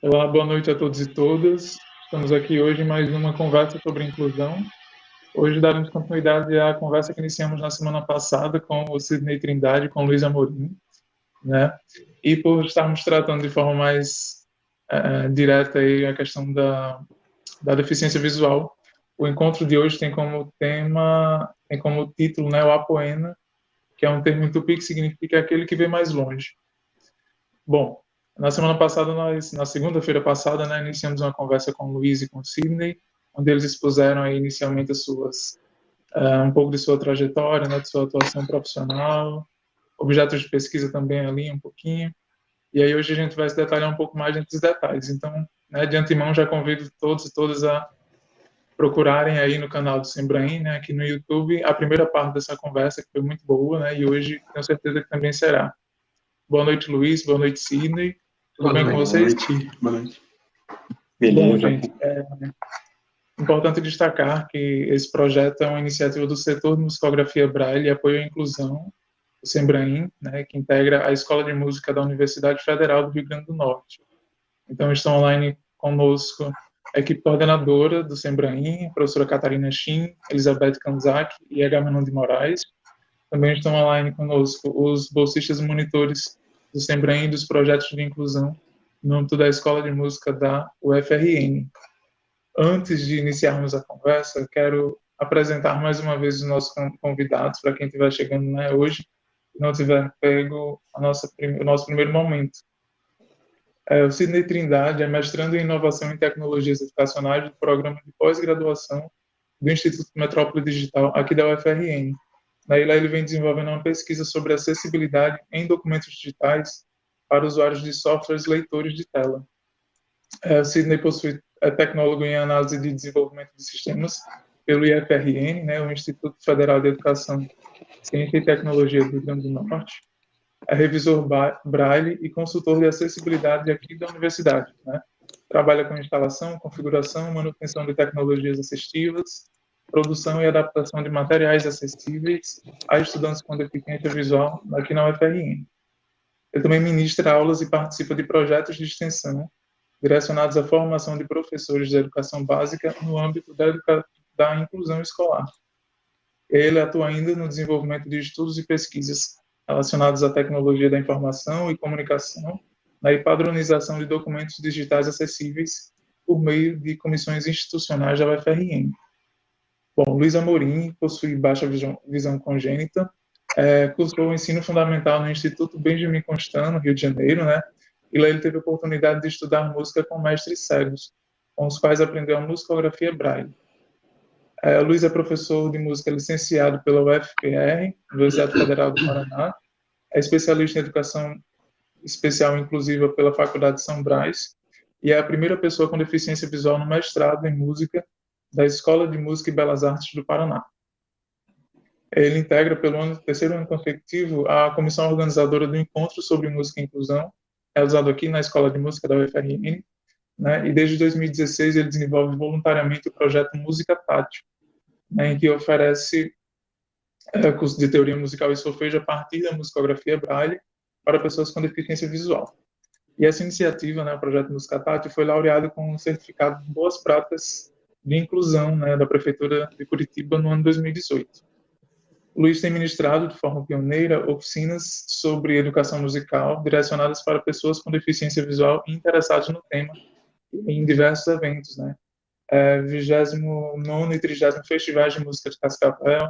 Olá, boa noite a todos e todas. Estamos aqui hoje em mais uma conversa sobre inclusão. Hoje daremos continuidade à conversa que iniciamos na semana passada com o Sidney Trindade, com o Luiz Amorim, né? E por estarmos tratando de forma mais direta aí a questão da deficiência visual, o encontro de hoje tem como tema, tem como título, né, o Apoena, que é um termo em tupi que significa aquele que vê mais longe. Bom, na semana passada, na segunda-feira passada, né, iniciamos uma conversa com o Luiz e com o Sidney, onde eles expuseram aí, inicialmente um pouco de sua trajetória, né, de sua atuação profissional, objetos de pesquisa também ali um pouquinho, e aí hoje a gente vai se detalhar um pouco mais entre os detalhes. Então, né, de antemão já convido todos e todas a procurarem aí no canal do Sembraim, né, aqui no YouTube, a primeira parte dessa conversa, que foi muito boa, né, e hoje tenho certeza que também será. Boa noite, Luiz. Boa noite, Sidney. Tudo bem com vocês? Boa noite. Beleza. Bom, gente, é importante destacar que esse projeto é uma iniciativa do setor de musicografia Braille e apoio à inclusão, o Sembraim, né, que integra a Escola de Música da Universidade Federal do Rio Grande do Norte. Então, estão online conosco a equipe coordenadora do Sembraim, a professora Catarina Chin, Elizabeth Kanzak e Agamenon de Moraes. Também estão online conosco os bolsistas e monitores do Sembraim e dos projetos de inclusão no âmbito da Escola de Música da UFRN. Antes de iniciarmos a conversa, quero apresentar mais uma vez os nossos convidados, para quem estiver chegando, né, hoje e não tiver pego o nosso primeiro momento. O Sidney Trindade é mestrando em Inovação em Tecnologias Educacionais do Programa de Pós-Graduação do Instituto Metrópole Digital, aqui da UFRN. Daí lá ele vem desenvolvendo uma pesquisa sobre acessibilidade em documentos digitais para usuários de softwares leitores de tela. O Sidney é tecnólogo em análise de desenvolvimento de sistemas pelo IFRN, né, o Instituto Federal de Educação, Ciência e Tecnologia do Rio Grande do Norte. É revisor Braille e consultor de acessibilidade aqui da universidade, né? Trabalha com instalação, configuração, manutenção de tecnologias assistivas, produção e adaptação de materiais acessíveis a estudantes com deficiência visual aqui na UFRN. Ele também ministra aulas e participa de projetos de extensão direcionados à formação de professores de educação básica no âmbito da inclusão escolar. Ele atua ainda no desenvolvimento de estudos e pesquisas relacionados à tecnologia da informação e comunicação, e padronização de documentos digitais acessíveis por meio de comissões institucionais da UFRN. Bom, Luiz Amorim possui baixa visão congênita, cursou o ensino fundamental no Instituto Benjamin Constant, no Rio de Janeiro, né? E lá ele teve a oportunidade de estudar música com mestres cegos, com os quais aprendeu a musicografia Braille. Luiz é professor de música licenciado pela UFPR, Universidade Federal do Paraná, é especialista em educação especial inclusiva pela Faculdade de São Brás e é a primeira pessoa com deficiência visual no mestrado em música da Escola de Música e Belas Artes do Paraná. Ele integra, pelo terceiro ano consecutivo, a comissão organizadora do Encontro sobre Música e Inclusão, realizado aqui na Escola de Música da UFRN, né, e desde 2016 ele desenvolve voluntariamente o projeto Música Tátil, né, em que oferece curso de teoria musical e solfejo a partir da musicografia Braille para pessoas com deficiência visual. E essa iniciativa, né, o projeto Música Tátil, foi laureado com um certificado de boas práticas de inclusão, né, da Prefeitura de Curitiba no ano 2018. O Luiz tem ministrado de forma pioneira oficinas sobre educação musical direcionadas para pessoas com deficiência visual e interessadas no tema em diversos eventos, né? 29º e 30º Festivais de Música de Cascavel,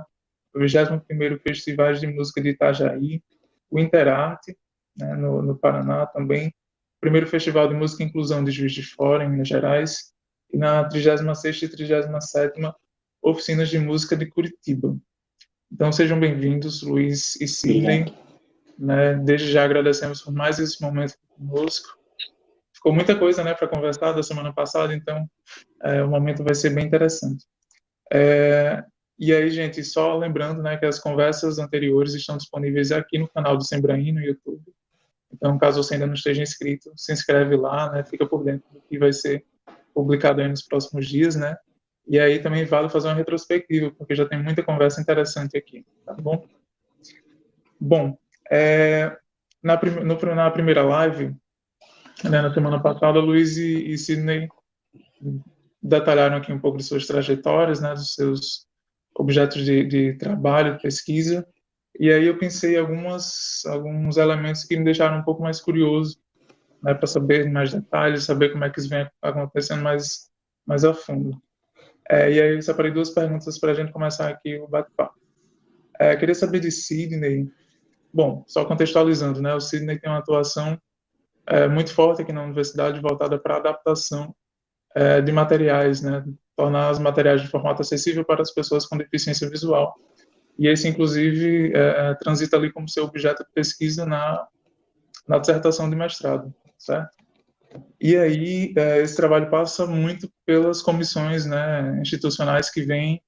o 21º Festivais de Música de Itajaí, o Interarte, né, no Paraná também, o primeiro Festival de Música e Inclusão de Juiz de Fora, em Minas Gerais, e na 36ª e 37ª Oficinas de Música de Curitiba. Então, sejam bem-vindos, Luiz e Sidney. Né? Desde já agradecemos por mais esse momento conosco. Ficou muita coisa, né, para conversar da semana passada, então o momento vai ser bem interessante. E aí, gente, só lembrando, né, que as conversas anteriores estão disponíveis aqui no canal do Sembraim, no YouTube. Então, caso você ainda não esteja inscrito, se inscreve lá, né, fica por dentro do que vai ser publicado aí nos próximos dias, né? E aí também vale fazer uma retrospectiva, porque já tem muita conversa interessante aqui, tá bom? Bom, na primeira live, né, na semana passada, Luiz e Sidney detalharam aqui um pouco de suas trajetórias, né, dos seus objetos de trabalho, de pesquisa, e aí eu pensei em alguns elementos que me deixaram um pouco mais curioso, né, para saber mais detalhes, saber como é que isso vem acontecendo mais a fundo. E aí eu separei duas perguntas para a gente começar aqui o bate-papo. Queria saber de Sidney. Bom, só contextualizando, né, o Sidney tem uma atuação muito forte aqui na universidade voltada para a adaptação de materiais, né, tornar os materiais de formato acessível para as pessoas com deficiência visual. E esse, inclusive, transita ali como seu objeto de pesquisa na dissertação de mestrado, certo? E aí, esse trabalho passa muito pelas comissões, né, institucionais que vêm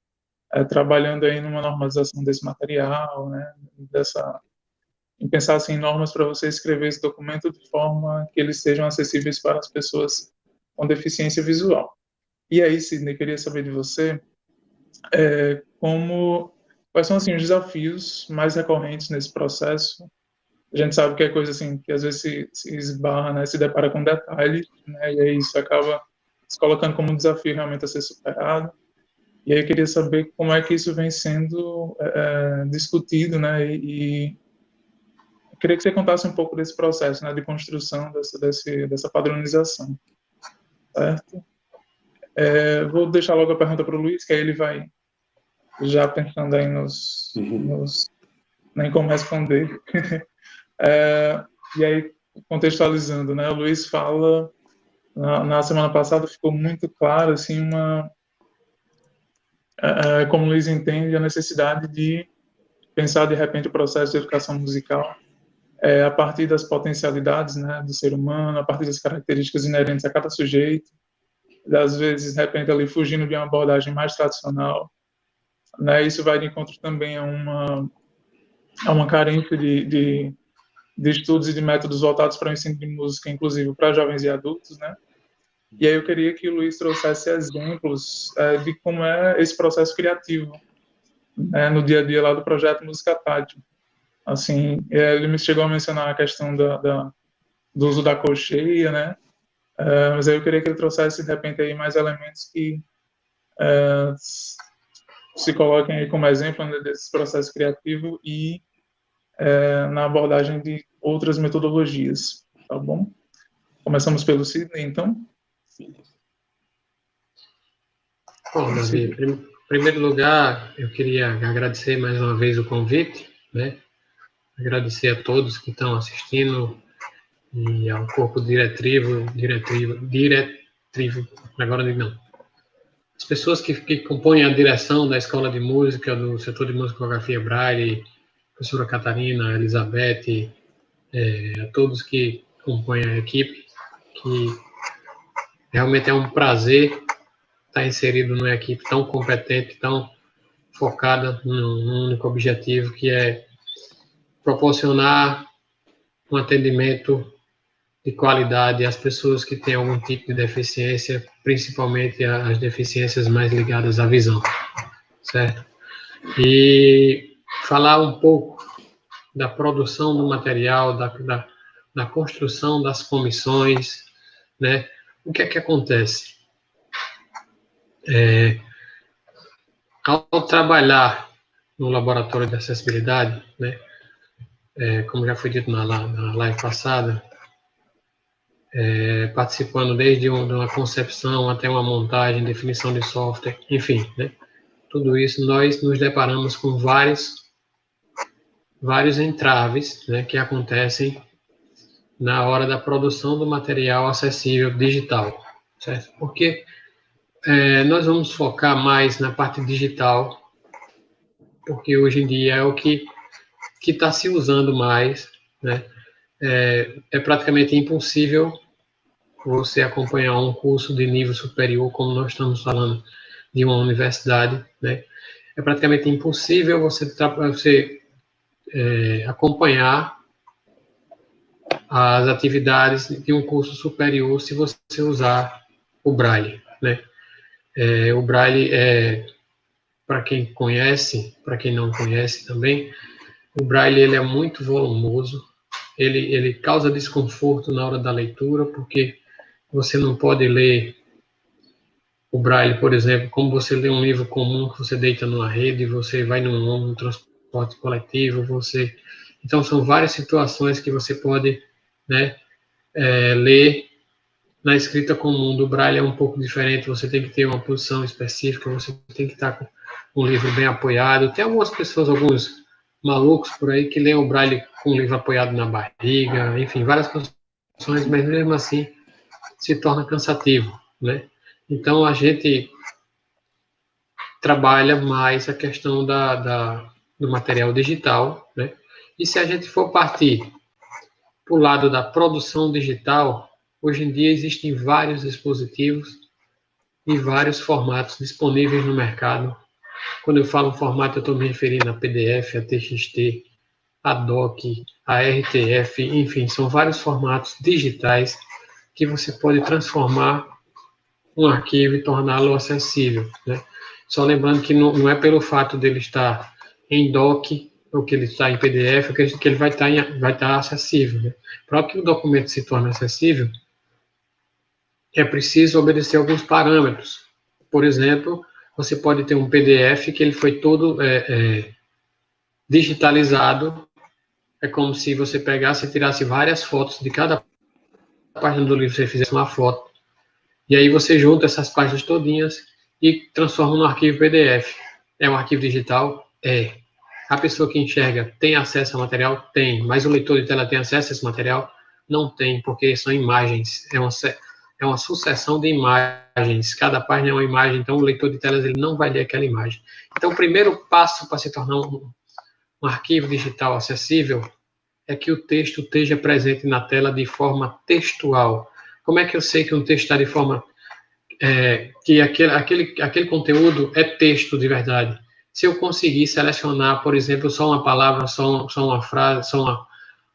trabalhando aí numa normalização desse material, né, em pensar assim, em normas para você escrever esse documento de forma que eles sejam acessíveis para as pessoas com deficiência visual. E aí, Sidney, queria saber de você quais são assim os desafios mais recorrentes nesse processo. A gente sabe que é coisa assim que às vezes se esbarra, né, se depara com detalhes, né, e aí isso acaba se colocando como um desafio realmente a ser superado. E aí eu queria saber como é que isso vem sendo discutido, né, e eu queria que você contasse um pouco desse processo, né, de construção dessa padronização, certo? Vou deixar logo a pergunta para o Luiz, que aí ele vai já pensando aí nem como responder. E aí, contextualizando, né, o Luiz fala, na semana passada ficou muito claro, assim, como o Luiz entende, a necessidade de pensar, de repente, o processo de educação musical a partir das potencialidades, né, do ser humano, a partir das características inerentes a cada sujeito, às vezes, de repente, ali fugindo de uma abordagem mais tradicional, né, isso vai de encontro também a uma carência de estudos e de métodos voltados para o ensino de música, inclusive para jovens e adultos, né? E aí eu queria que o Luiz trouxesse exemplos de como é esse processo criativo, né, no dia a dia lá do projeto Música Tátil. Assim, ele me chegou a mencionar a questão do uso da colcheia, né? Mas aí eu queria que ele trouxesse, de repente, aí mais elementos que se coloquem aí como exemplo, né, desse processo criativo e na abordagem de outras metodologias, tá bom? Começamos pelo Sidney, então? Bom, Davi, em primeiro lugar, eu queria agradecer mais uma vez o convite, né? Agradecer a todos que estão assistindo e ao corpo diretivo, agora não. As pessoas que compõem a direção da Escola de Música, do setor de musicografia Braille, professora Catarina, Elizabeth, a todos que compõem a equipe, que realmente é um prazer estar inserido numa equipe tão competente, tão focada num único objetivo, que é proporcionar um atendimento de qualidade às pessoas que têm algum tipo de deficiência, principalmente as deficiências mais ligadas à visão, certo? E falar um pouco da produção do material, da construção das comissões, né? O que é que acontece? Ao trabalhar no laboratório de acessibilidade, né? Como já foi dito na live passada, participando desde uma concepção até uma montagem, definição de software, enfim, né? Tudo isso nós nos deparamos com vários entraves, né, que acontecem na hora da produção do material acessível digital, certo? Porque nós vamos focar mais na parte digital, porque hoje em dia é o que está se usando mais, né? É praticamente impossível você acompanhar um curso de nível superior, como nós estamos falando de uma universidade, né? É praticamente impossível você acompanhar as atividades de um curso superior se você usar o Braille, né? O Braille para quem conhece, para quem não conhece também, o Braille ele é muito volumoso, ele causa desconforto na hora da leitura, porque você não pode ler o Braille, por exemplo, como você lê um livro comum que você deita numa rede, você vai num transporte coletivo, então são várias situações que você pode, né, ler na escrita comum. Do Braille é um pouco diferente, você tem que ter uma posição específica, você tem que estar com um livro bem apoiado. Tem algumas pessoas, alguns malucos por aí que leem o Braille com o livro apoiado na barriga, enfim, várias posições, mas mesmo assim se torna cansativo, né? Então a gente trabalha mais a questão do material digital, né? E se a gente for partir para o lado da produção digital, hoje em dia existem vários dispositivos e vários formatos disponíveis no mercado. Quando eu falo formato, eu estou me referindo a PDF, a TXT, a DOC, a RTF, enfim, são vários formatos digitais que você pode transformar um arquivo e torná-lo acessível, né? Só lembrando que não é pelo fato dele estar em DOC ou que ele está em PDF que ele vai estar acessível, né? Para que o documento se torne acessível, é preciso obedecer alguns parâmetros. Por exemplo, você pode ter um PDF que ele foi todo digitalizado. É como se você pegasse e tirasse várias fotos de cada página do livro, você fizesse uma foto. E aí você junta essas páginas todinhas e transforma no arquivo PDF. É um arquivo digital? É. A pessoa que enxerga tem acesso ao material? Tem. Mas o leitor de tela tem acesso a esse material? Não tem, porque são imagens. É uma sucessão de imagens. Cada página é uma imagem, então o leitor de telas ele não vai ler aquela imagem. Então o primeiro passo para se tornar um arquivo digital acessível é que o texto esteja presente na tela de forma textual. Como é que eu sei que um texto está de forma... que aquele conteúdo é texto de verdade? Se eu conseguir selecionar, por exemplo, só uma palavra, só uma frase, só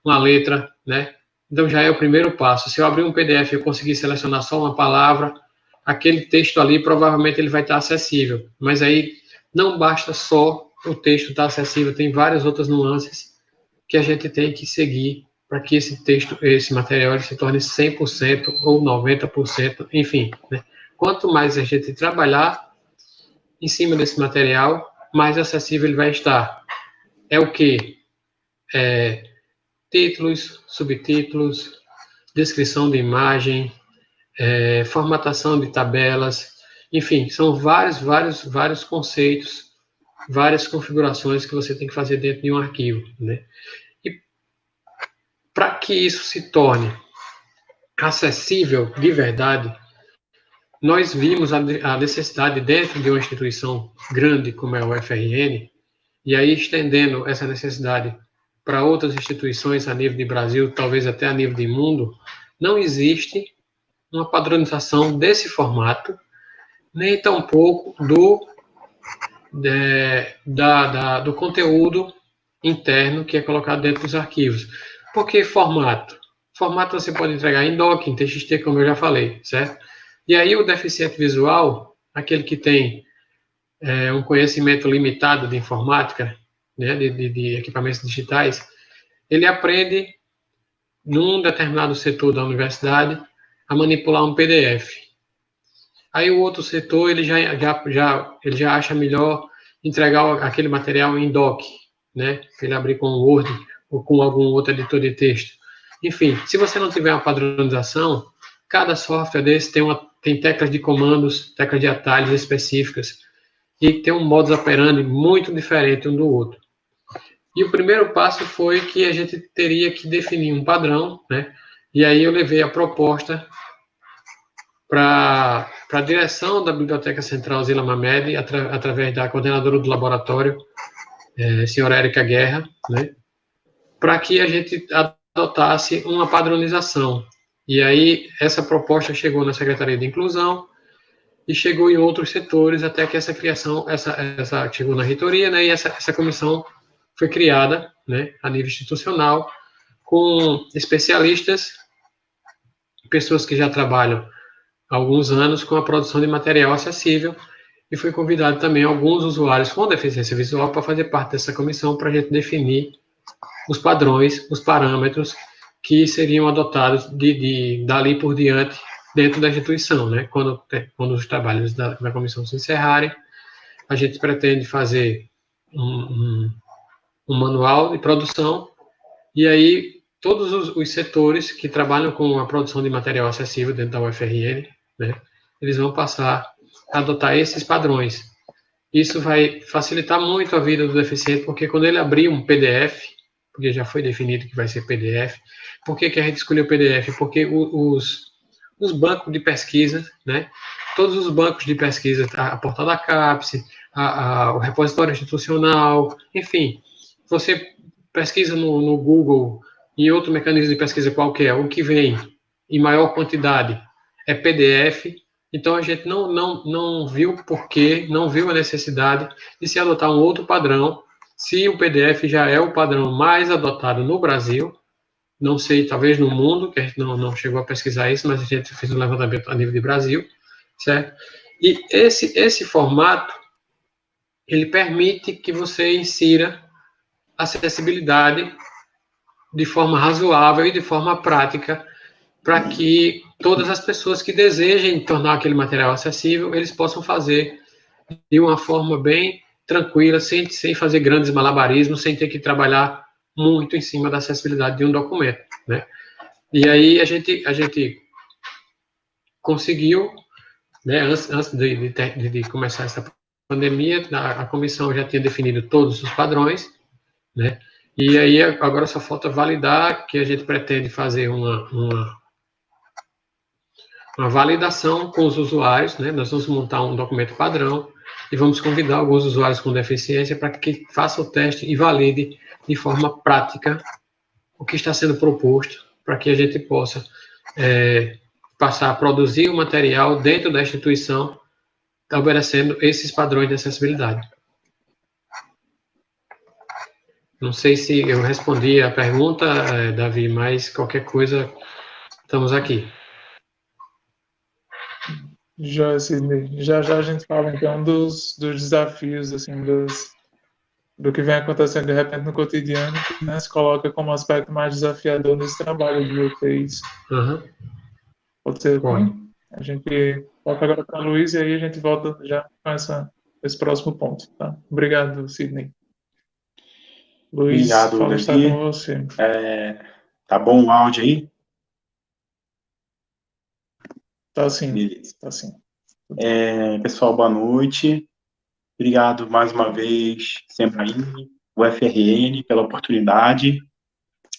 uma letra, né? Então já é o primeiro passo. Se eu abrir um PDF e eu conseguir selecionar só uma palavra, aquele texto ali provavelmente ele vai estar acessível. Mas aí não basta só o texto estar acessível, tem várias outras nuances que a gente tem que seguir para que esse texto, esse material se torne 100% ou 90%, enfim, né? Quanto mais a gente trabalhar em cima desse material, mais acessível ele vai estar. É o quê? Títulos, subtítulos, descrição de imagem, formatação de tabelas, enfim, são vários conceitos, várias configurações que você tem que fazer dentro de um arquivo, né? E para que isso se torne acessível de verdade, nós vimos a necessidade dentro de uma instituição grande como é o UFRN, e aí estendendo essa necessidade para outras instituições a nível de Brasil, talvez até a nível de mundo, não existe uma padronização desse formato, nem tampouco do conteúdo interno que é colocado dentro dos arquivos. Por que formato? Formato você pode entregar em DOC, em TXT, como eu já falei, certo? E aí o deficiente visual, aquele que tem um conhecimento limitado de informática, né, de equipamentos digitais, ele aprende, num determinado setor da universidade, a manipular um PDF. Aí o outro setor, ele já acha melhor entregar aquele material em DOC, né? Ele abrir com o Word ou com algum outro editor de texto. Enfim, se você não tiver uma padronização, cada software desse tem teclas de comandos, teclas de atalhos específicas, e tem um modus operandi muito diferente um do outro. E o primeiro passo foi que a gente teria que definir um padrão, né? E aí eu levei a proposta para a direção da Biblioteca Central Zila Mamed, através da coordenadora do laboratório, senhora Érica Guerra, né? Para que a gente adotasse uma padronização. E aí essa proposta chegou na Secretaria de Inclusão e chegou em outros setores, até que essa criação, chegou na reitoria, né? E essa comissão foi criada, né, a nível institucional, com especialistas, pessoas que já trabalham há alguns anos com a produção de material acessível, e foi convidado também alguns usuários com deficiência visual para fazer parte dessa comissão, para a gente definir os padrões, os parâmetros que seriam adotados dali por diante dentro da instituição, né? Quando os trabalhos da comissão se encerrarem, a gente pretende fazer um manual de produção, e aí todos os setores que trabalham com a produção de material acessível dentro da UFRN, né, eles vão passar a adotar esses padrões. Isso vai facilitar muito a vida do deficiente, porque quando ele abrir um PDF, porque já foi definido que vai ser PDF, por que a gente escolheu PDF? Porque os bancos de pesquisa, né, todos os bancos de pesquisa, a portal da CAPES, o repositório institucional, enfim, você pesquisa no Google e outro mecanismo de pesquisa qualquer, o que vem em maior quantidade é PDF. Então, a gente não viu porquê, não viu a necessidade de se adotar um outro padrão, se o PDF já é o padrão mais adotado no Brasil, não sei, talvez no mundo, que a gente não chegou a pesquisar isso, mas a gente fez um levantamento a nível de Brasil, certo? E esse formato, ele permite que você insira acessibilidade de forma razoável e de forma prática, para que todas as pessoas que desejem tornar aquele material acessível, eles possam fazer de uma forma bem tranquila, sem fazer grandes malabarismos, sem ter que trabalhar muito em cima da acessibilidade de um documento, né? E aí a gente conseguiu, né, antes de começar essa pandemia, a comissão já tinha definido todos os padrões, né? E aí agora só falta validar, que a gente pretende fazer uma validação com os usuários, né? Nós vamos montar um documento padrão e vamos convidar alguns usuários com deficiência para que façam o teste e valide de forma prática o que está sendo proposto, para que a gente possa passar a produzir o material dentro da instituição, estabelecendo esses padrões de acessibilidade. Não sei se eu respondi a pergunta, Davi, mas qualquer coisa, estamos aqui. Já, Sidney. Já a gente fala, então, dos desafios, assim, do que vem acontecendo de repente no cotidiano, que, né, se coloca como aspecto mais desafiador nesse trabalho de vocês. Uhum. Pode ser assim? A gente volta agora para o Luiz e aí a gente volta já com esse próximo ponto. Tá? Obrigado, Sidney. Luiz, Obrigado, fala, está Davi. com você. Tá bom o áudio aí? Tá sim. Beleza. Tá sim. Pessoal, boa noite. Obrigado mais uma vez, Sembraim, UFRN, pela oportunidade.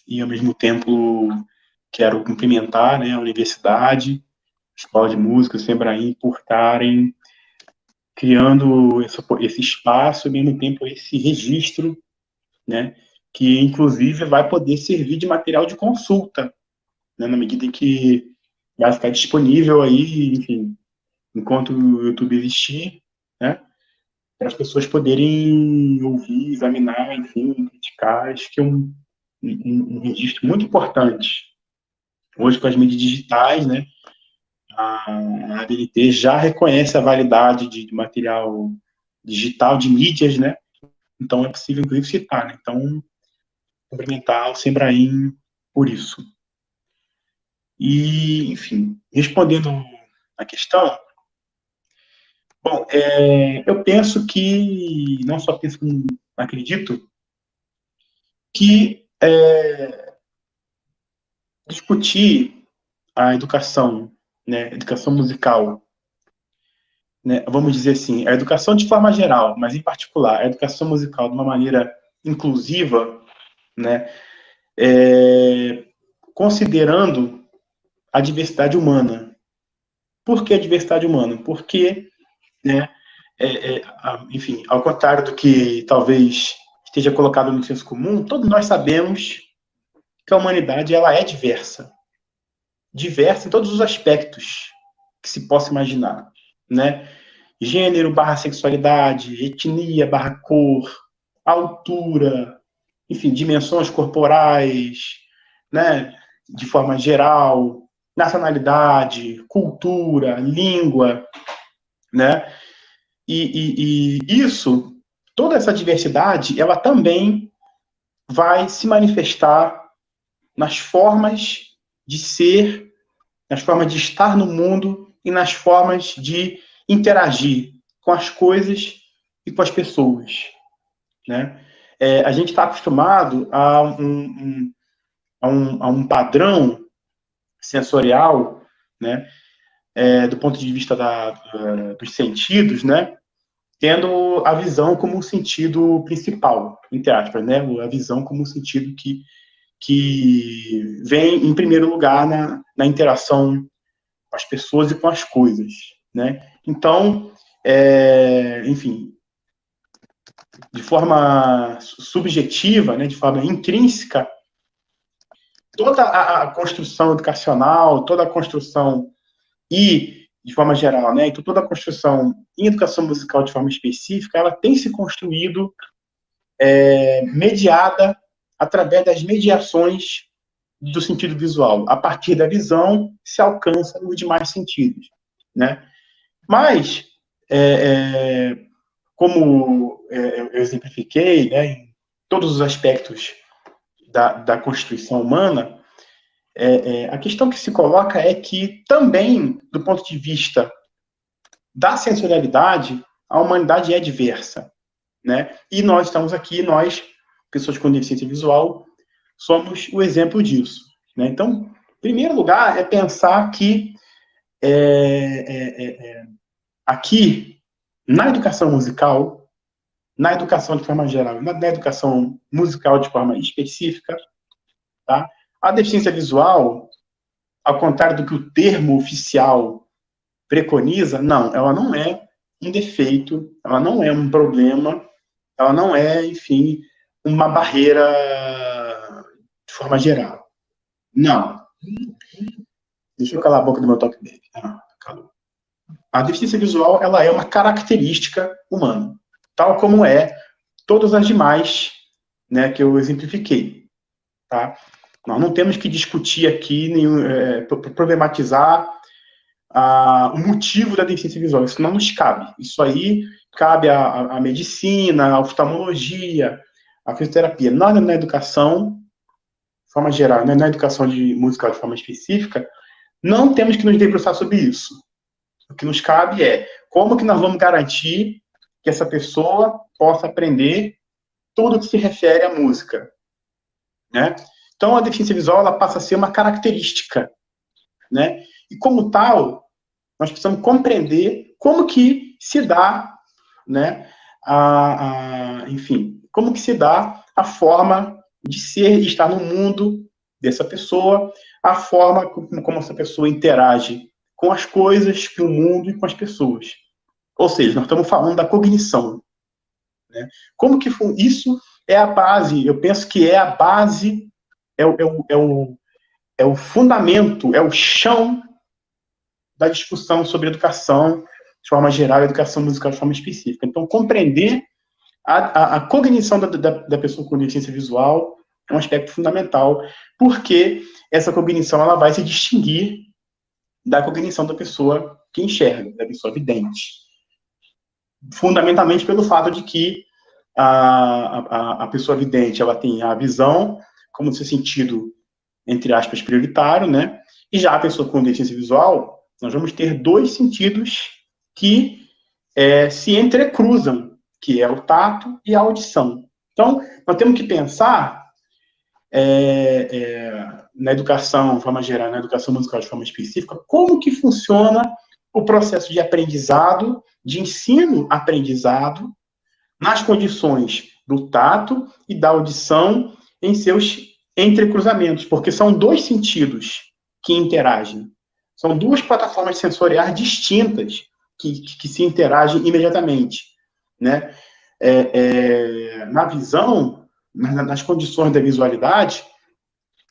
E, ao mesmo tempo, quero cumprimentar, né, a Universidade, a Escola de Música, o Sembraim, por estarem criando esse espaço e, ao mesmo tempo, esse registro, né, que, inclusive, vai poder servir de material de consulta, né, na medida em que vai ficar disponível aí, enfim, enquanto o YouTube existir, né, para as pessoas poderem ouvir, examinar, enfim, criticar. Acho que é um registro muito importante. Hoje, com as mídias digitais, né, a ABNT já reconhece a validade de material digital, de mídias, né, então é possível, inclusive, citar, né? Então, cumprimentar o Sembraim por isso. E, enfim, respondendo a questão, bom, eu penso que, não só penso, como acredito, que discutir a educação, né, educação musical, né, vamos dizer assim, a educação de forma geral, mas em particular a educação musical de uma maneira inclusiva, né, considerando a diversidade humana. Por que a diversidade humana? Porque, né, enfim, ao contrário do que talvez esteja colocado no senso comum, todos nós sabemos que a humanidade ela é diversa em todos os aspectos que se possa imaginar, né? Gênero barra sexualidade, etnia barra cor, altura, enfim, dimensões corporais, né? De forma geral, nacionalidade, cultura, língua, né? E isso, toda essa diversidade, ela também vai se manifestar nas formas de ser, nas formas de estar no mundo e nas formas de interagir com as coisas e com as pessoas, né? A gente está acostumado a um padrão sensorial, né? Do ponto de vista dos sentidos, né? Tendo a visão como um sentido principal, entre aspas, né? A visão como um sentido que vem em primeiro lugar na interação com as pessoas e com as coisas, né? Então, enfim, de forma subjetiva, né, de forma intrínseca, toda a construção educacional, toda a construção e, de forma geral, né, então toda a construção em educação musical de forma específica, ela tem se construído mediada através das mediações do sentido visual. A partir da visão, se alcança os demais sentidos, né? Mas, como eu exemplifiquei, né, em todos os aspectos da constituição humana, a questão que se coloca é que também, do ponto de vista da sensorialidade, a humanidade é diversa, né? E nós estamos aqui, nós, pessoas com deficiência visual, somos o exemplo disso, né? Então, em primeiro lugar, é pensar que aqui, na educação musical, na educação de forma geral, na educação musical de forma específica, tá? A deficiência visual, ao contrário do que o termo oficial preconiza, não, ela não é um defeito, ela não é um problema, ela não é, enfim, uma barreira de forma geral. Não. Deixa eu calar a boca do meu toque dele. Calou. A deficiência visual, ela é uma característica humana, tal como é todas as demais, né, que eu exemplifiquei, tá? Nós não temos que discutir aqui, problematizar o motivo da deficiência visual. Isso não nos cabe. Isso aí cabe à medicina, à oftalmologia, à fisioterapia. Nós, na educação, de forma geral, né, na educação musical de forma específica, não temos que nos debruçar sobre isso. O que nos cabe é como que nós vamos garantir que essa pessoa possa aprender tudo que se refere à música, né? Então, a deficiência visual, ela passa a ser uma característica, né? E, como tal, nós precisamos compreender como que se dá, né, enfim, como que se dá a forma de ser e estar no mundo dessa pessoa, a forma como essa pessoa interage com as coisas, com o mundo e com as pessoas. Ou seja, nós estamos falando da cognição, né? Como que isso é a base, eu penso que é a base, é o fundamento, é o chão da discussão sobre educação de forma geral e educação musical de forma específica. Então, compreender a cognição da pessoa com deficiência visual é um aspecto fundamental, porque essa cognição ela vai se distinguir da cognição da pessoa que enxerga, da pessoa vidente. Fundamentalmente pelo fato de que a pessoa vidente ela tem a visão como seu sentido, entre aspas, prioritário, né? E já a pessoa com deficiência visual, nós vamos ter dois sentidos que se entrecruzam, que é o tato e a audição. Então, nós temos que pensar na educação de forma geral, na educação musical de forma específica, como que funciona o processo de aprendizado, de ensino-aprendizado, nas condições do tato e da audição em seus entrecruzamentos, porque são dois sentidos que interagem. São duas plataformas sensoriais distintas que se interagem imediatamente, né? Na visão, nas condições da visualidade,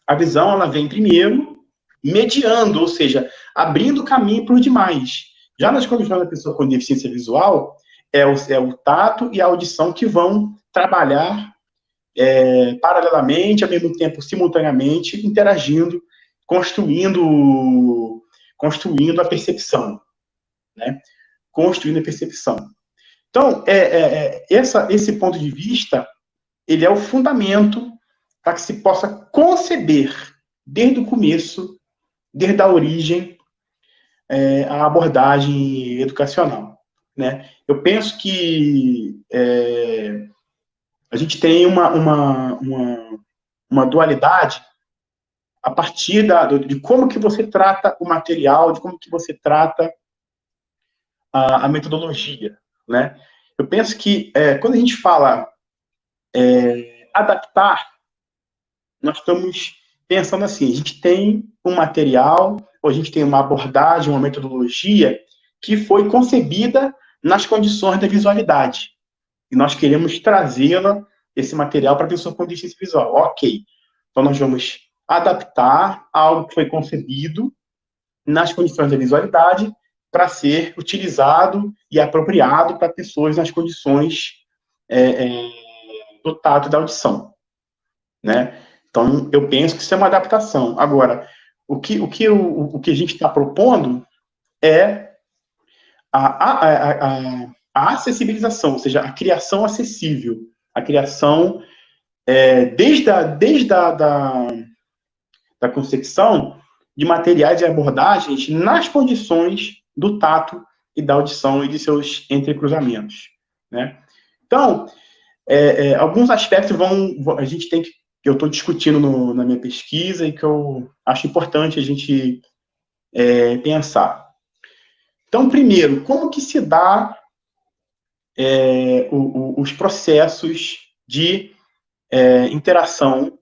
a visão ela vem primeiro, mediando, ou seja, abrindo caminho para os demais. Já nas condições da pessoa com deficiência visual, é o tato e a audição que vão trabalhar paralelamente, ao mesmo tempo, simultaneamente, interagindo, construindo a percepção, né? Construindo a percepção. Então, esse ponto de vista, ele é o fundamento para que se possa conceber desde o começo, desde a origem, a abordagem educacional, né? Eu penso que a gente tem uma dualidade a partir de como que você trata o material, de como que você trata a metodologia, né? Eu penso que quando a gente fala adaptar, nós estamos pensando assim, a gente tem um material, ou a gente tem uma abordagem, uma metodologia que foi concebida nas condições da visualidade. E nós queremos trazê-la, esse material, para a pessoa com deficiência visual. Ok. Então, nós vamos adaptar algo que foi concebido nas condições da visualidade para ser utilizado e apropriado para pessoas nas condições do tato e da audição, né? Então, eu penso que isso é uma adaptação. Agora, o que a gente está propondo é a acessibilização, ou seja, a criação acessível, a criação desde a concepção de materiais e abordagens nas condições do tato e da audição e de seus entrecruzamentos, né? Então, alguns aspectos a gente tem que eu estou discutindo na minha pesquisa e que eu acho importante a gente pensar. Então, primeiro, como que se dá os processos de interação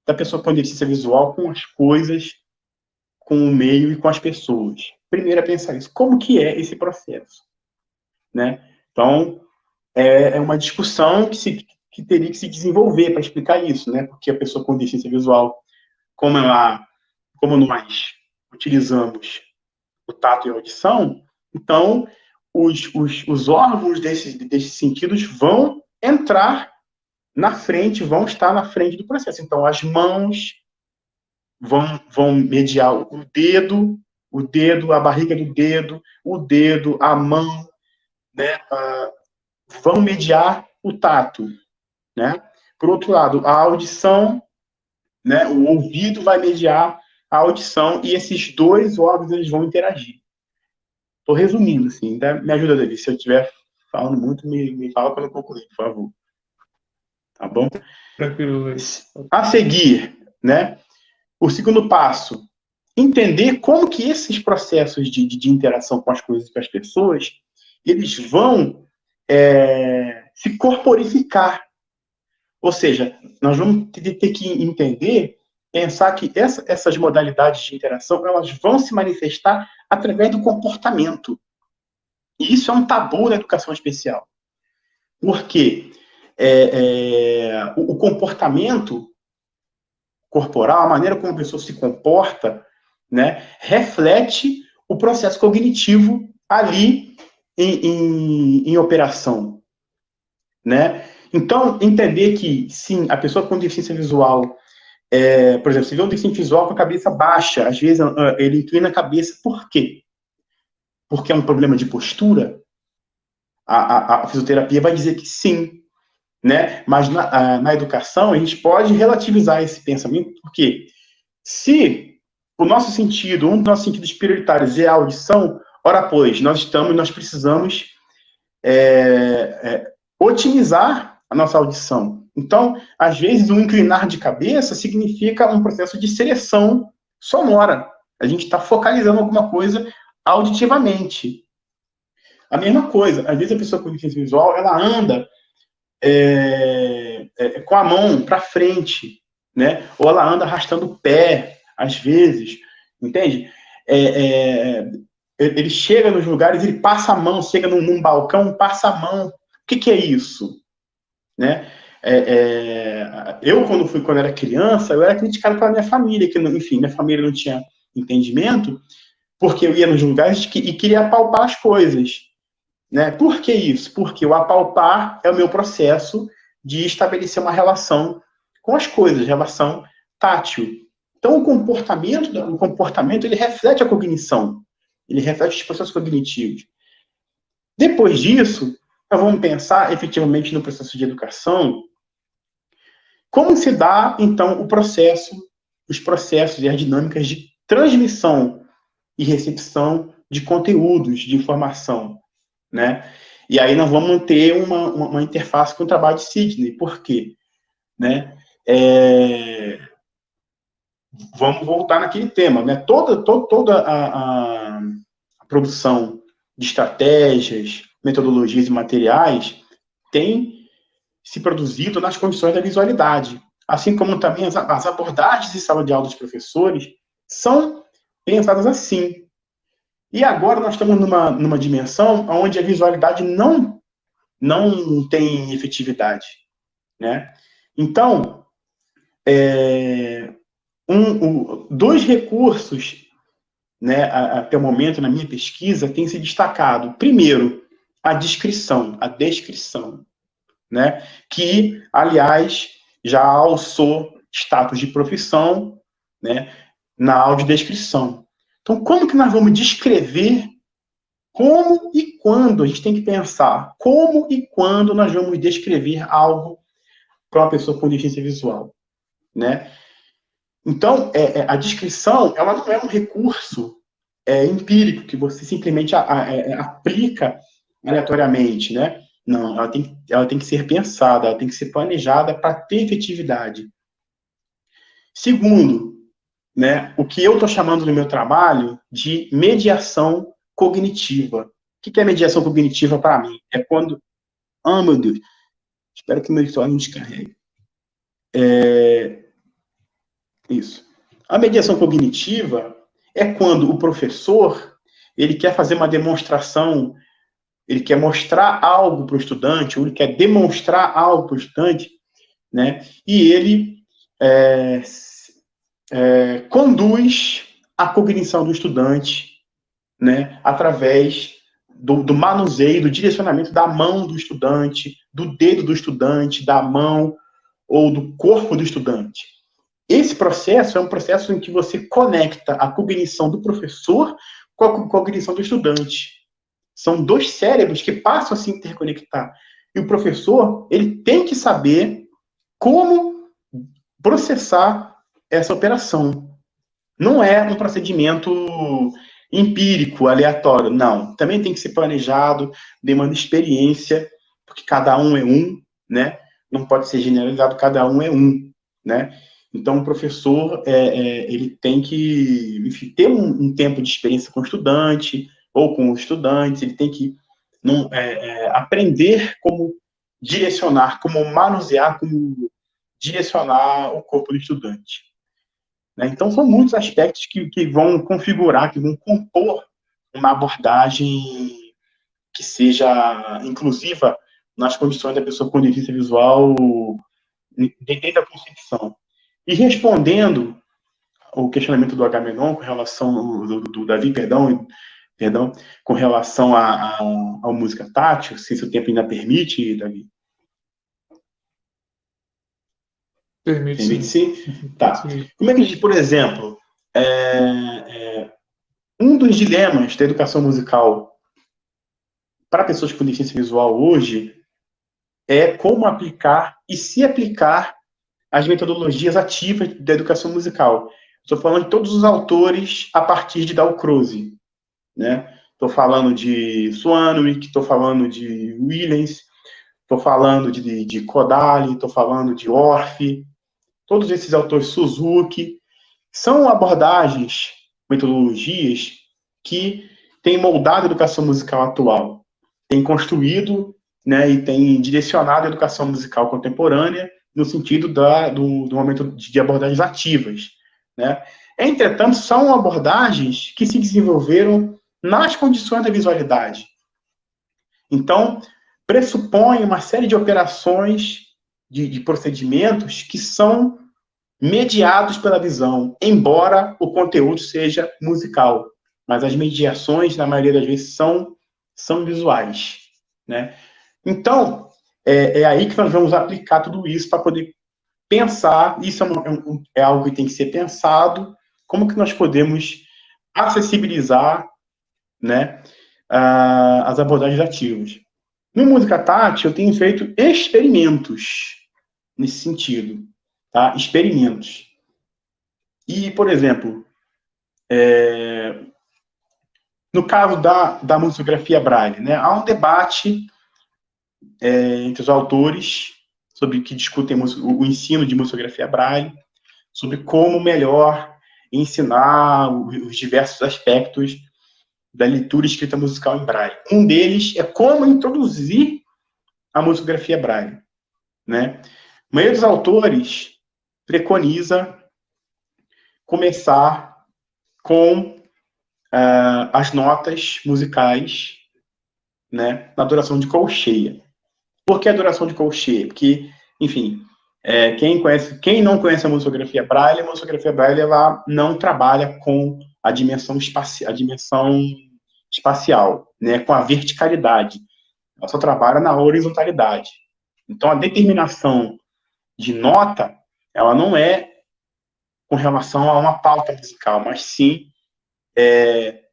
da pessoa com deficiência visual com as coisas, com o meio e com as pessoas? Primeiro é pensar isso. Como que é esse processo? Né? Então, é uma discussão que teria que se desenvolver para explicar isso, né? Porque a pessoa com deficiência visual, como nós utilizamos o tato e a audição, então os órgãos desses sentidos vão entrar na frente, vão estar na frente do processo. Então, as mãos vão mediar o dedo, a barriga do dedo, o dedo, a mão, né? Vão mediar o tato, né? Por outro lado, a audição, né? O ouvido vai mediar a audição e esses dois órgãos eles vão interagir. Estou resumindo, assim, tá? Me ajuda, Davi. Se eu estiver falando muito, me fala para eu concluir, por favor. Tá bom? Tranquilo, Luiz. A seguir, né? O segundo passo, entender como que esses processos de interação com as coisas e com as pessoas, eles vão se corporificar. Ou seja, nós vamos ter que entender, pensar que essas modalidades de interação, elas vão se manifestar através do comportamento. E isso é um tabu na educação especial. Porque o comportamento corporal, a maneira como a pessoa se comporta, né, reflete o processo cognitivo ali em operação, né? Então, entender que, sim, a pessoa com deficiência visual, por exemplo, se vê um deficiente visual com a cabeça baixa, às vezes ele inclina a cabeça, por quê? Porque é um problema de postura? A fisioterapia vai dizer que sim, né? Mas na educação, a gente pode relativizar esse pensamento, porque se o nosso sentido, um dos nossos sentidos prioritários é a audição, ora, pois, nós precisamos otimizar a nossa audição. Então, às vezes, um inclinar de cabeça significa um processo de seleção sonora. A gente está focalizando alguma coisa auditivamente. A mesma coisa, às vezes a pessoa com deficiência visual, ela anda com a mão para frente, né? Ou ela anda arrastando o pé, às vezes, entende? Ele chega nos lugares, ele passa a mão, chega num balcão, passa a mão. O que é isso? Né? Eu, quando era criança, eu era criticado pela minha família, que, enfim, minha família não tinha entendimento, porque eu ia nos lugares e queria apalpar as coisas. Né? Por que isso? Porque o apalpar é o meu processo de estabelecer uma relação com as coisas, relação tátil. Então, o comportamento ele reflete a cognição, ele reflete os processos cognitivos. Depois disso, nós vamos pensar efetivamente no processo de educação, como se dá, então, o processo, os processos e as dinâmicas de transmissão e recepção de conteúdos, de informação, né? E aí nós vamos ter uma interface com o trabalho de Sidney. Por quê? Né? Vamos voltar naquele tema, né? Toda a produção de estratégias, metodologias e materiais tem se produzido nas condições da visualidade, assim como também as abordagens em sala de aula dos professores são pensadas assim. E agora nós estamos numa dimensão onde a visualidade não tem efetividade, né? Então, dois recursos, né, até o momento, na minha pesquisa, têm se destacado. Primeiro, a descrição, né, que, aliás, já alçou status de profissão, né, na audiodescrição. Então, como que nós vamos descrever, como e quando? A gente tem que pensar como e quando nós vamos descrever algo para uma pessoa com deficiência visual, né? Então, a descrição, ela não é um recurso empírico que você simplesmente aplica aleatoriamente, né? Não, ela tem que ser pensada, ela tem que ser planejada para ter efetividade. Segundo, né, o que eu estou chamando no meu trabalho de mediação cognitiva. O que é mediação cognitiva para mim? É quando... Ah, meu Deus. Espero que meu editor não descarregue. Isso. A mediação cognitiva é quando o professor ele quer fazer uma demonstração, ele quer mostrar algo para o estudante, ou ele quer demonstrar algo para o estudante, né? E ele conduz a cognição do estudante, né? Através do manuseio, do direcionamento da mão do estudante, do dedo do estudante, da mão ou do corpo do estudante. Esse processo é um processo em que você conecta a cognição do professor com a cognição do estudante. São dois cérebros que passam a se interconectar. E o professor, ele tem que saber como processar essa operação. Não é um procedimento empírico, aleatório, não. Também tem que ser planejado, demanda experiência, porque cada um é um, né? Não pode ser generalizado, cada um é um, né? Então, o professor, ele tem que, enfim, ter um tempo de experiência com o estudante, ou com os estudantes, ele tem que aprender como direcionar, como manusear, como direcionar o corpo do estudante. Né? Então, são muitos aspectos que vão configurar, que vão compor uma abordagem que seja inclusiva nas condições da pessoa com deficiência visual dentro da concepção. E respondendo o questionamento do Agamenon com relação do Davi, perdão, com relação à música tátil, se o tempo ainda permite, Davi. Permite sim. Tá. Como é que a gente, por exemplo, um dos dilemas da educação musical para pessoas com deficiência visual hoje é como aplicar e se aplicar as metodologias ativas da educação musical. Estou falando de todos os autores a partir de Dalcroze, né? Estou falando de Swanwick, estou falando de Williams, estou falando de Kodaly, estou falando de Orff, todos esses autores, Suzuki, são abordagens, metodologias que têm moldado a educação musical atual, têm construído, né, e têm direcionado a educação musical contemporânea no sentido do momento de abordagens ativas, né? Entretanto, são abordagens que se desenvolveram nas condições da visualidade. Então, pressupõe uma série de operações, de procedimentos que são mediados pela visão, embora o conteúdo seja musical. Mas as mediações, na maioria das vezes, são visuais, né? Então, é aí que nós vamos aplicar tudo isso para poder pensar, isso é algo que tem que ser pensado, como que nós podemos acessibilizar, né, as abordagens ativas. No Música Tátil, eu tenho feito experimentos nesse sentido, tá? Experimentos. E, por exemplo, no caso da musicografia Braille, né, há um debate entre os autores sobre que discutem o ensino de musicografia Braille, sobre como melhor ensinar os diversos aspectos da leitura e escrita musical em Braille. Um deles é como introduzir a musicografia Braille, né? A maioria dos autores preconiza começar com as notas musicais, né, na duração de colcheia. Por que a duração de colcheia? Porque, enfim, quem não conhece a musicografia Braille ela não trabalha com a dimensão espacial, né, com a verticalidade. Ela só trabalha na horizontalidade. Então, a determinação de nota, ela não é com relação a uma pauta musical, mas sim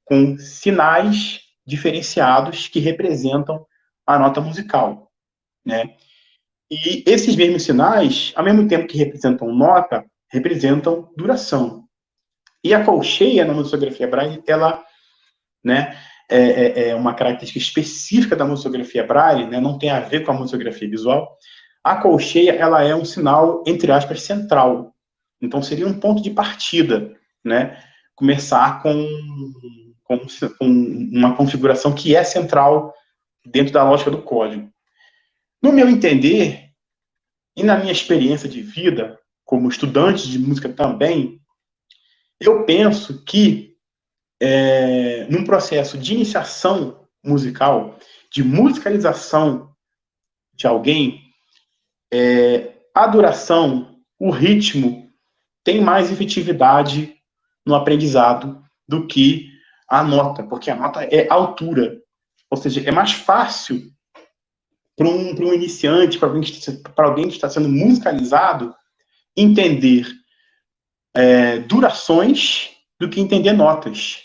com sinais diferenciados que representam a nota musical, né? E esses mesmos sinais, ao mesmo tempo que representam nota, representam duração. E a colcheia na musicografia Braille, ela, né, é uma característica específica da musicografia Braille, né, não tem a ver com a musicografia visual. A colcheia, ela é um sinal, entre aspas, central. Então, seria um ponto de partida, né? Começar com uma configuração que é central dentro da lógica do código. No meu entender, e na minha experiência de vida, como estudante de música também, eu penso que, num processo de iniciação musical, de musicalização de alguém, a duração, o ritmo, tem mais efetividade no aprendizado do que a nota, porque a nota é altura. Ou seja, é mais fácil para um iniciante, para alguém que está sendo musicalizado, entender durações do que entender notas.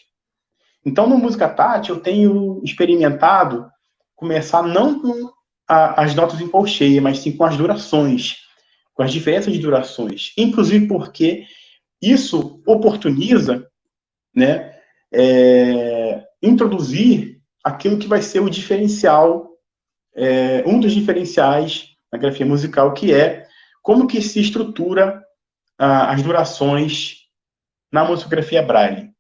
Então, no Música Tátil, eu tenho experimentado começar não com as notas em colcheia, mas sim com as durações, com as diferenças de durações. Inclusive porque isso oportuniza, né, introduzir aquilo que vai ser o diferencial, um dos diferenciais na grafia musical, que é como que se estrutura as durações na musicografia Braille,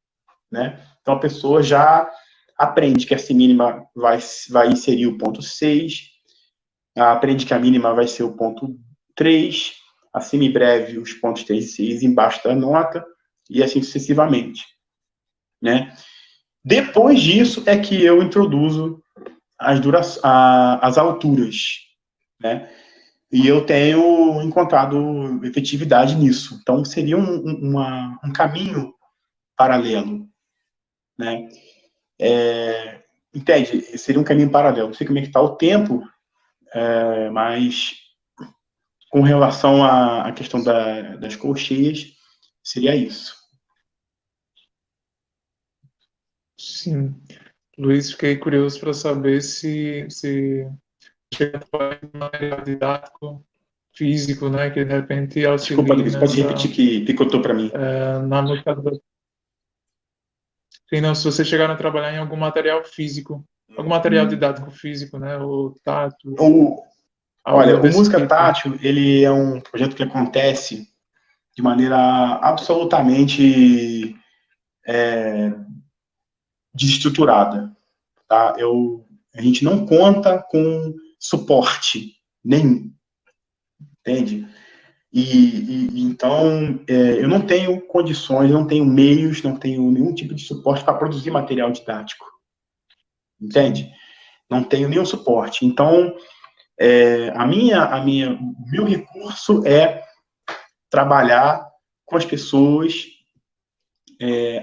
né? Então, a pessoa já aprende que a semínima vai inserir o ponto 6, aprende que a mínima vai ser o ponto 3, a semibreve os pontos 3 e 6 embaixo da nota, e assim sucessivamente, né? Depois disso é que eu introduzo as alturas, né? E eu tenho encontrado efetividade nisso. Então, seria um caminho paralelo, né? Entende? Seria um caminho paralelo. Não sei como é que está o tempo, mas com relação à questão das colcheias, seria isso. Sim. Luiz, fiquei curioso para saber se material didático físico, né, que de repente Desculpa, auxilie Luiz, pode repetir que picotou para mim. na música. Sim, não, se vocês chegaram a trabalhar em algum material físico, algum material didático físico, né, ou tátil, Olha, algo o desse Música tipo. Tátil, ele é um projeto que acontece de maneira absolutamente desestruturada, tá? A gente não conta com suporte nenhum, entende? Então, eu não tenho condições, não tenho meios, não tenho nenhum tipo de suporte para produzir material didático, entende? Não tenho nenhum suporte. Então, o meu recurso é trabalhar com as pessoas,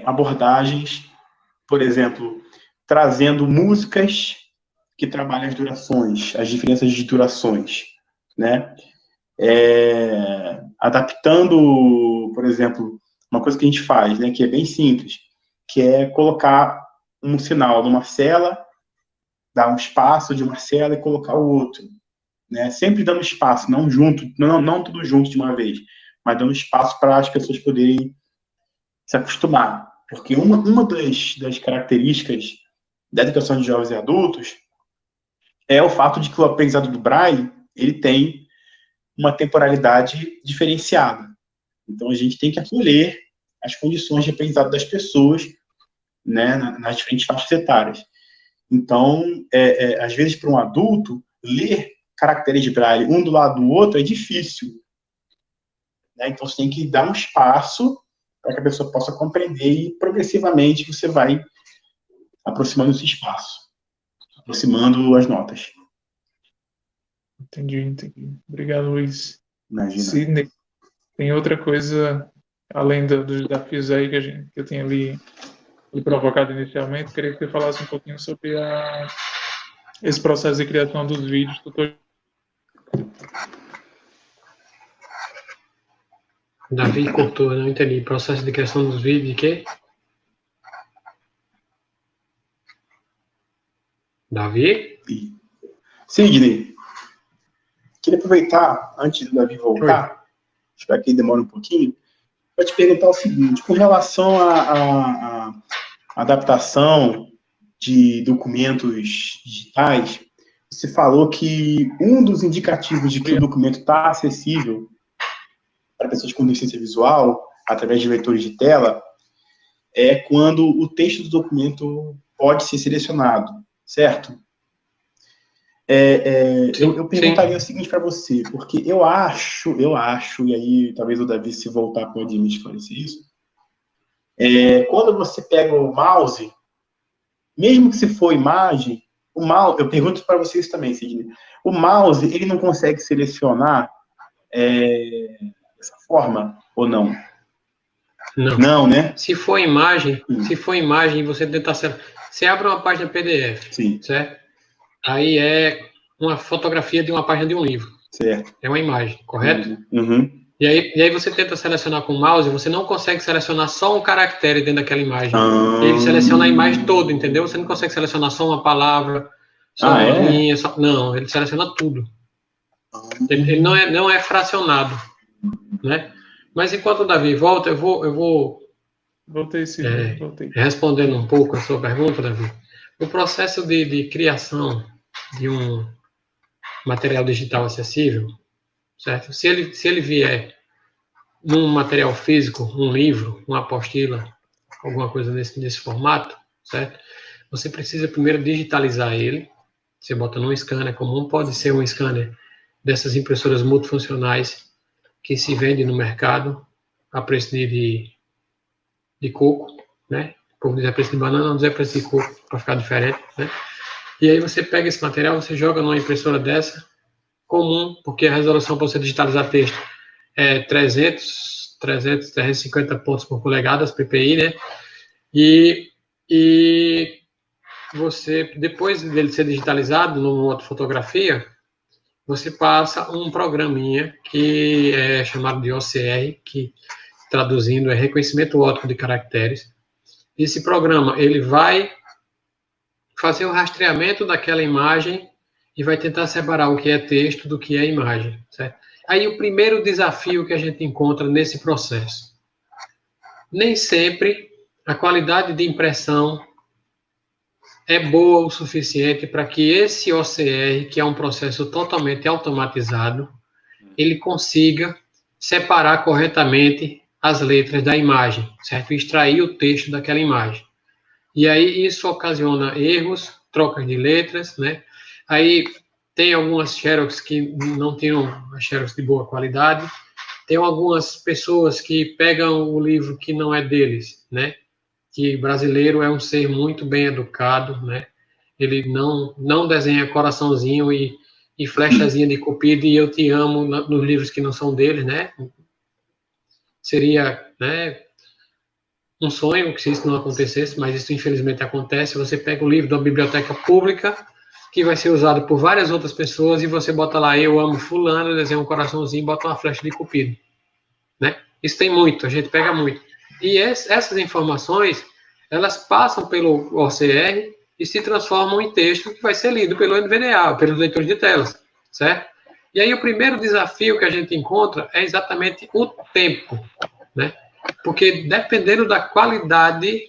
abordagens, por exemplo, trazendo músicas que trabalham as durações, as diferenças de durações, né? Adaptando, por exemplo, uma coisa que a gente faz, né, que é bem simples, que é colocar um sinal numa cela, dar um espaço de uma cela e colocar o outro, né? Sempre dando espaço, não junto, não tudo junto de uma vez, mas dando espaço para as pessoas poderem se acostumar, porque uma das características da educação de jovens e adultos é o fato de que o aprendizado do Braille, ele tem uma temporalidade diferenciada. Então, a gente tem que acolher as condições de aprendizado das pessoas, né, nas diferentes faixas etárias. Então, às vezes, para um adulto, ler caracteres de Braille um do lado do outro é difícil. Né? Então, você tem que dar um espaço para que a pessoa possa compreender e, progressivamente, você vai aproximando esse espaço, aproximando as notas. Entendi. Obrigado, Luiz. Imagina. Sidney, tem outra coisa, além dos desafios aí que eu tinha ali provocado inicialmente, queria que você falasse um pouquinho sobre esse processo de criação dos vídeos tutoriais. Davi cortou, não entendi. Processo de criação dos vídeos de quê? Davi? Sidney, queria aproveitar, antes do Davi voltar, espero que ele demore um pouquinho, para te perguntar o seguinte, com relação à adaptação de documentos digitais, você falou que um dos indicativos de que o documento está acessível para pessoas com deficiência visual, através de leitores de tela, é quando o texto do documento pode ser selecionado, certo? Eu perguntaria o seguinte para você, porque eu acho, e aí talvez o Davi, se voltar, pode me esclarecer isso, quando você pega o mouse, mesmo que se for imagem, o mouse, eu pergunto para vocês também, Sidney, o mouse, ele não consegue selecionar dessa forma, ou não? Não, né? Se for imagem, você tenta... Você abre uma página PDF, sim, certo? Aí é uma fotografia de uma página de um livro. Certo. É uma imagem, correto? Uhum. E aí você tenta selecionar com o mouse, você não consegue selecionar só um caractere dentro daquela imagem. Ele seleciona a imagem toda, entendeu? Você não consegue selecionar só uma palavra, só uma linha, não, ele seleciona tudo. Ele não é fracionado, né? Mas enquanto o Davi volta, eu vou Voltei. respondendo um pouco a sua pergunta, Davi. O processo de criação de um material digital acessível, certo? Se ele vier num material físico, um livro, uma apostila, alguma coisa nesse formato, certo? Você precisa primeiro digitalizar ele. Você bota num scanner comum, pode ser um scanner dessas impressoras multifuncionais que se vende no mercado a preço de coco, né? O povo diz a preço de banana, não diz a preço de coco, para ficar diferente, né? E aí você pega esse material, você joga numa impressora dessa, comum, porque a resolução para você digitalizar texto é 350 pontos por polegadas, PPI, né? E você, depois dele ser digitalizado numa outra fotografia, você passa um programinha que é chamado de OCR, que traduzindo é reconhecimento óptico de caracteres. Esse programa, ele vai fazer o rastreamento daquela imagem e vai tentar separar o que é texto do que é imagem, certo? Aí o primeiro desafio que a gente encontra nesse processo. Nem sempre a qualidade de impressão é boa o suficiente para que esse OCR, que é um processo totalmente automatizado, ele consiga separar corretamente as letras da imagem, certo? Extrair o texto daquela imagem. E aí isso ocasiona erros, trocas de letras, né? Aí tem algumas xerox que não tinham a xerox de boa qualidade, tem algumas pessoas que pegam o livro que não é deles, né? Que brasileiro é um ser muito bem educado, né? Ele não desenha coraçãozinho e flechazinha de cupido e eu te amo nos livros que não são deles, né? Seria, né, um sonho que se isso não acontecesse, mas isso infelizmente acontece. Você pega o livro da biblioteca pública, que vai ser usado por várias outras pessoas, e você bota lá, eu amo fulano, desenha um coraçãozinho e bota uma flecha de cupido, né? Isso tem muito, a gente pega muito. E essas informações, elas passam pelo OCR e se transformam em texto que vai ser lido pelo NVDA, pelos leitores de telas, certo? E aí o primeiro desafio que a gente encontra é exatamente o tempo, né? Porque dependendo da qualidade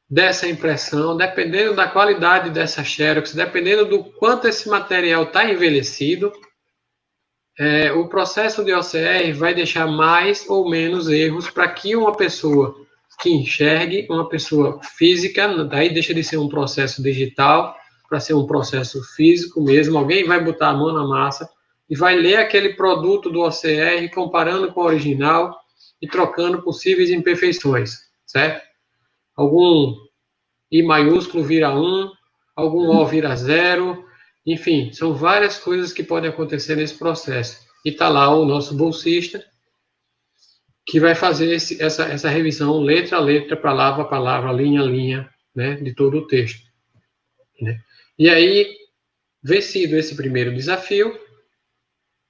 dessa impressão, dependendo da qualidade dessa xerox, dependendo do quanto esse material está envelhecido, o processo de OCR vai deixar mais ou menos erros para que uma pessoa que enxergue, uma pessoa física, daí deixa de ser um processo digital para ser um processo físico mesmo, alguém vai botar a mão na massa e vai ler aquele produto do OCR, comparando com o original e trocando possíveis imperfeições, certo? Algum I maiúsculo vira 1, algum O vira 0, enfim, são várias coisas que podem acontecer nesse processo. E está lá o nosso bolsista, que vai fazer essa revisão letra a letra, palavra a palavra, linha a linha, né, de todo o texto. Né? E aí, vencido esse primeiro desafio,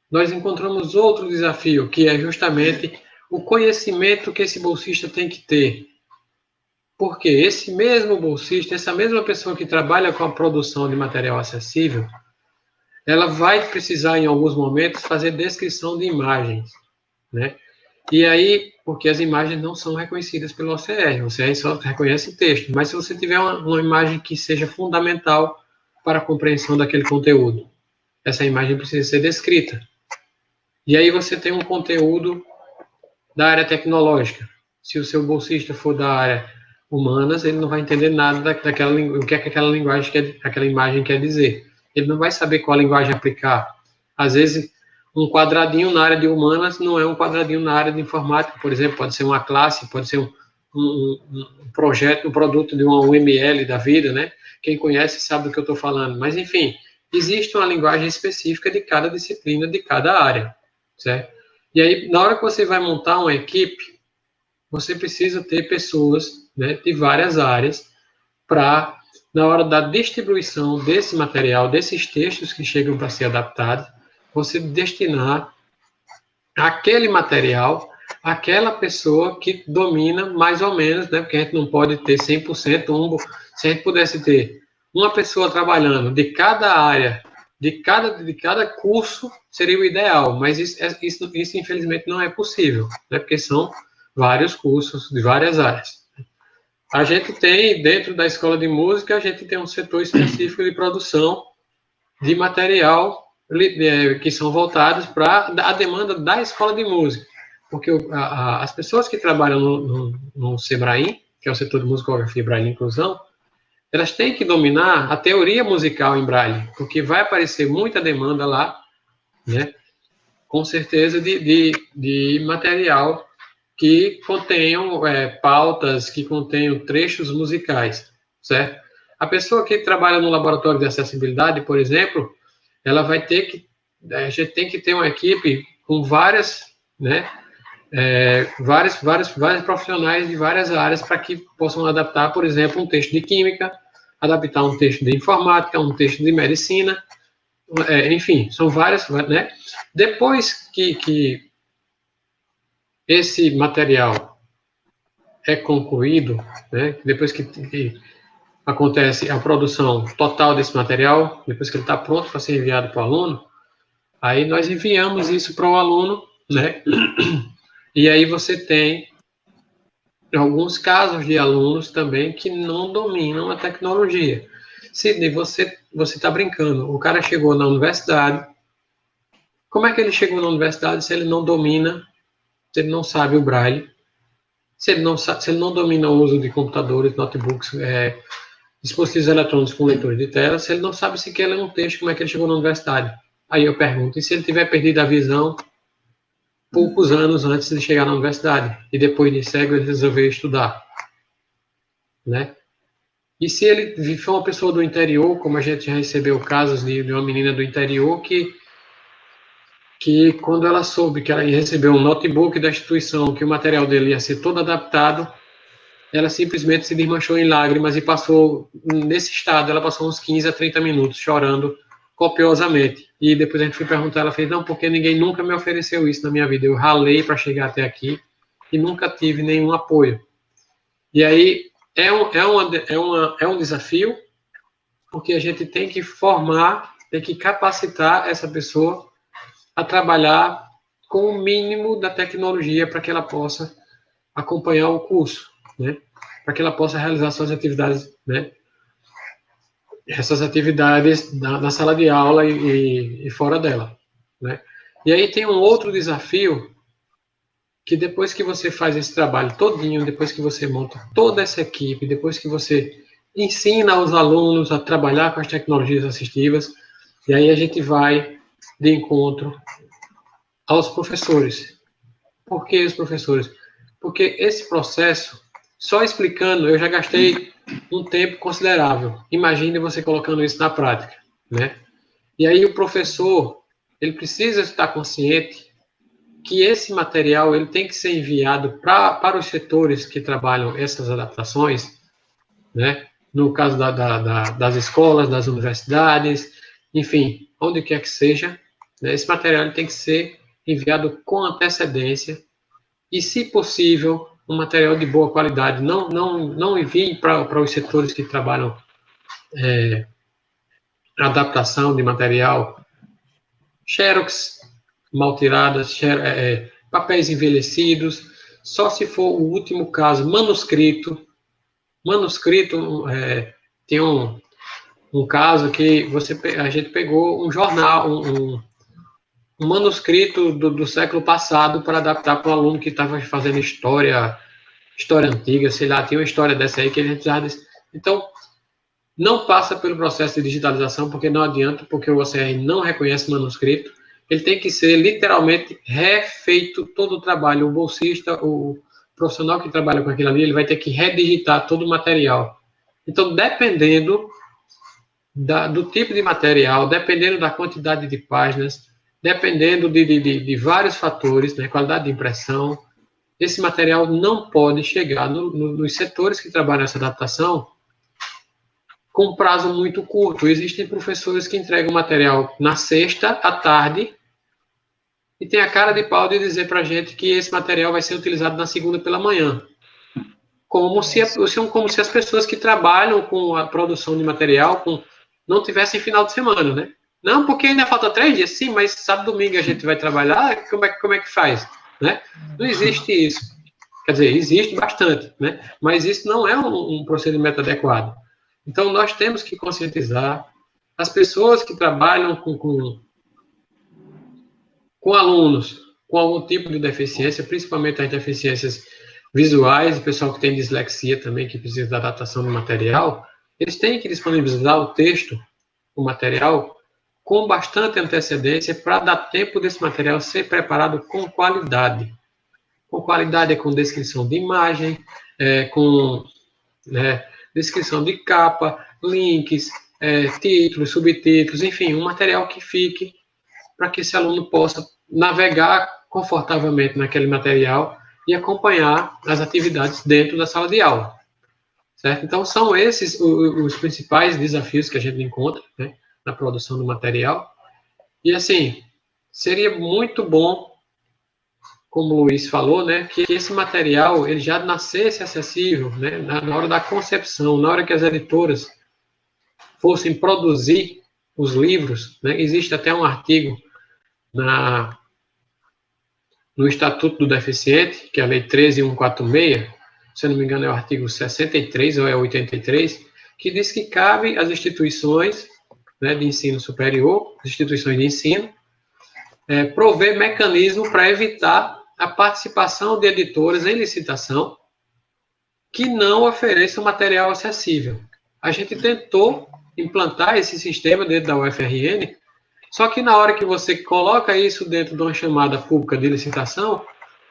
nós encontramos outro desafio, que é justamente o conhecimento que esse bolsista tem que ter. Porque esse mesmo bolsista, essa mesma pessoa que trabalha com a produção de material acessível, ela vai precisar, em alguns momentos, fazer descrição de imagens, né? E aí, porque as imagens não são reconhecidas pelo OCR, o OCR só reconhece texto, mas se você tiver uma imagem que seja fundamental para a compreensão daquele conteúdo, essa imagem precisa ser descrita. E aí você tem um conteúdo da área tecnológica. Se o seu bolsista for da área humanas, ele não vai entender nada daquela o que é que aquela imagem quer dizer. Ele não vai saber qual linguagem aplicar. Às vezes, um quadradinho na área de humanas não é um quadradinho na área de informática, por exemplo, pode ser uma classe, pode ser um projeto, um produto de uma UML da vida, né? Quem conhece sabe do que eu estou falando. Mas, enfim, existe uma linguagem específica de cada disciplina, de cada área, certo? E aí, na hora que você vai montar uma equipe, você precisa ter pessoas, né, de várias áreas para, na hora da distribuição desse material, desses textos que chegam para ser adaptados, você destinar aquele material àquela pessoa que domina mais ou menos, né, porque a gente não pode ter 100%, se a gente pudesse ter uma pessoa trabalhando de cada área, de cada curso, seria o ideal, mas isso infelizmente não é possível, né, porque são vários cursos de várias áreas. A gente tem, dentro da escola de música, a gente tem um setor específico de produção de material que são voltados para a demanda da escola de música. Porque as pessoas que trabalham no SEBRAIN, que é o setor de musicografia, braille e inclusão, elas têm que dominar a teoria musical em braille, porque vai aparecer muita demanda lá, né, com certeza, de material que contenham pautas, que contenham trechos musicais, certo? A pessoa que trabalha no laboratório de acessibilidade, por exemplo, ela vai ter que, a gente tem que ter uma equipe com várias, né, vários profissionais de várias áreas para que possam adaptar, por exemplo, um texto de química, adaptar um texto de informática, um texto de medicina, enfim, são várias, né? Depois que esse material é concluído, né, depois que acontece a produção total desse material, depois que ele está pronto para ser enviado para o aluno, aí nós enviamos isso para o aluno, né, e aí você tem alguns casos de alunos também que não dominam a tecnologia. Sidney, você está brincando, o cara chegou na universidade, como é que ele chegou na universidade se ele não domina, se ele não sabe o braille, se ele não domina o uso de computadores, notebooks, dispositivos eletrônicos com leitores de tela, se ele não sabe sequer ler um texto, como é que ele chegou na universidade? Aí eu pergunto, e se ele tiver perdido a visão poucos anos antes de chegar na universidade, e depois de cego ele resolveu estudar, né? E se ele for uma pessoa do interior, como a gente já recebeu casos de uma menina do interior que quando ela soube que ela ia receber um notebook da instituição, que o material dele ia ser todo adaptado, ela simplesmente se desmanchou em lágrimas e passou, nesse estado, ela passou uns 15 a 30 minutos chorando copiosamente. E depois a gente foi perguntar, ela fez, não, porque ninguém nunca me ofereceu isso na minha vida, eu ralei para chegar até aqui e nunca tive nenhum apoio. E aí, é um desafio, porque a gente tem que formar, tem que capacitar essa pessoa a trabalhar com o mínimo da tecnologia para que ela possa acompanhar o curso, né? Para que ela possa realizar suas atividades, né? Essas atividades na sala de aula e fora dela, né? E aí tem um outro desafio, que depois que você faz esse trabalho todinho, depois que você monta toda essa equipe, depois que você ensina os alunos a trabalhar com as tecnologias assistivas, e aí a gente vai de encontro aos professores. Por que os professores? Porque esse processo, só explicando, eu já gastei um tempo considerável. Imagine você colocando isso na prática, né? E aí o professor, ele precisa estar consciente que esse material ele tem que ser enviado para os setores que trabalham essas adaptações, né? No caso das escolas, das universidades, enfim, onde quer que seja, né? Esse material ele tem que ser enviado com antecedência e, se possível, um material de boa qualidade. Não envie para os setores que trabalham adaptação de material, xerox mal tiradas, papéis envelhecidos, só se for o último caso, manuscrito. Manuscrito, tem um caso que a gente pegou um jornal, um manuscrito do século passado para adaptar para um aluno que estava fazendo história antiga, sei lá, tinha uma história dessa aí que a gente precisava desse. Então, não passa pelo processo de digitalização, porque não adianta, porque o OCR não reconhece manuscrito. Ele tem que ser literalmente refeito todo o trabalho. O bolsista, o profissional que trabalha com aquilo ali, ele vai ter que redigitar todo o material. Então, dependendo do tipo de material, dependendo da quantidade de páginas, dependendo de vários fatores, né, qualidade de impressão, esse material não pode chegar nos setores que trabalham essa adaptação com prazo muito curto. Existem professores que entregam material na sexta à tarde e tem a cara de pau de dizer para a gente que esse material vai ser utilizado na segunda pela manhã. Como se as pessoas que trabalham com a produção de material não tivessem final de semana, né? Não, porque ainda falta 3 dias. Sim, mas sábado, domingo a gente vai trabalhar, como é que faz? Né? Não existe isso. Quer dizer, existe bastante, né? Mas isso não é um procedimento adequado. Então, nós temos que conscientizar as pessoas que trabalham com alunos com algum tipo de deficiência, principalmente as deficiências visuais, o pessoal que tem dislexia também, que precisa da adaptação do material, eles têm que disponibilizar o texto, o material, com bastante antecedência para dar tempo desse material ser preparado com qualidade. Com qualidade é com descrição de imagem, com descrição de capa, links, títulos, subtítulos, enfim, um material que fique para que esse aluno possa navegar confortavelmente naquele material e acompanhar as atividades dentro da sala de aula. Certo? Então, são esses os principais desafios que a gente encontra, né, na produção do material. E, assim, seria muito bom, como o Luiz falou, né, que esse material ele já nascesse acessível, né, na hora da concepção, na hora que as editoras fossem produzir os livros, né, existe até um artigo no Estatuto do Deficiente, que é a Lei 13.146, se eu não me engano é o artigo 63 ou é 83, que diz que cabe às instituições, né, de ensino superior, as instituições de ensino, prover mecanismo para evitar a participação de editoras em licitação que não ofereçam material acessível. A gente tentou implantar esse sistema dentro da UFRN, só que na hora que você coloca isso dentro de uma chamada pública de licitação,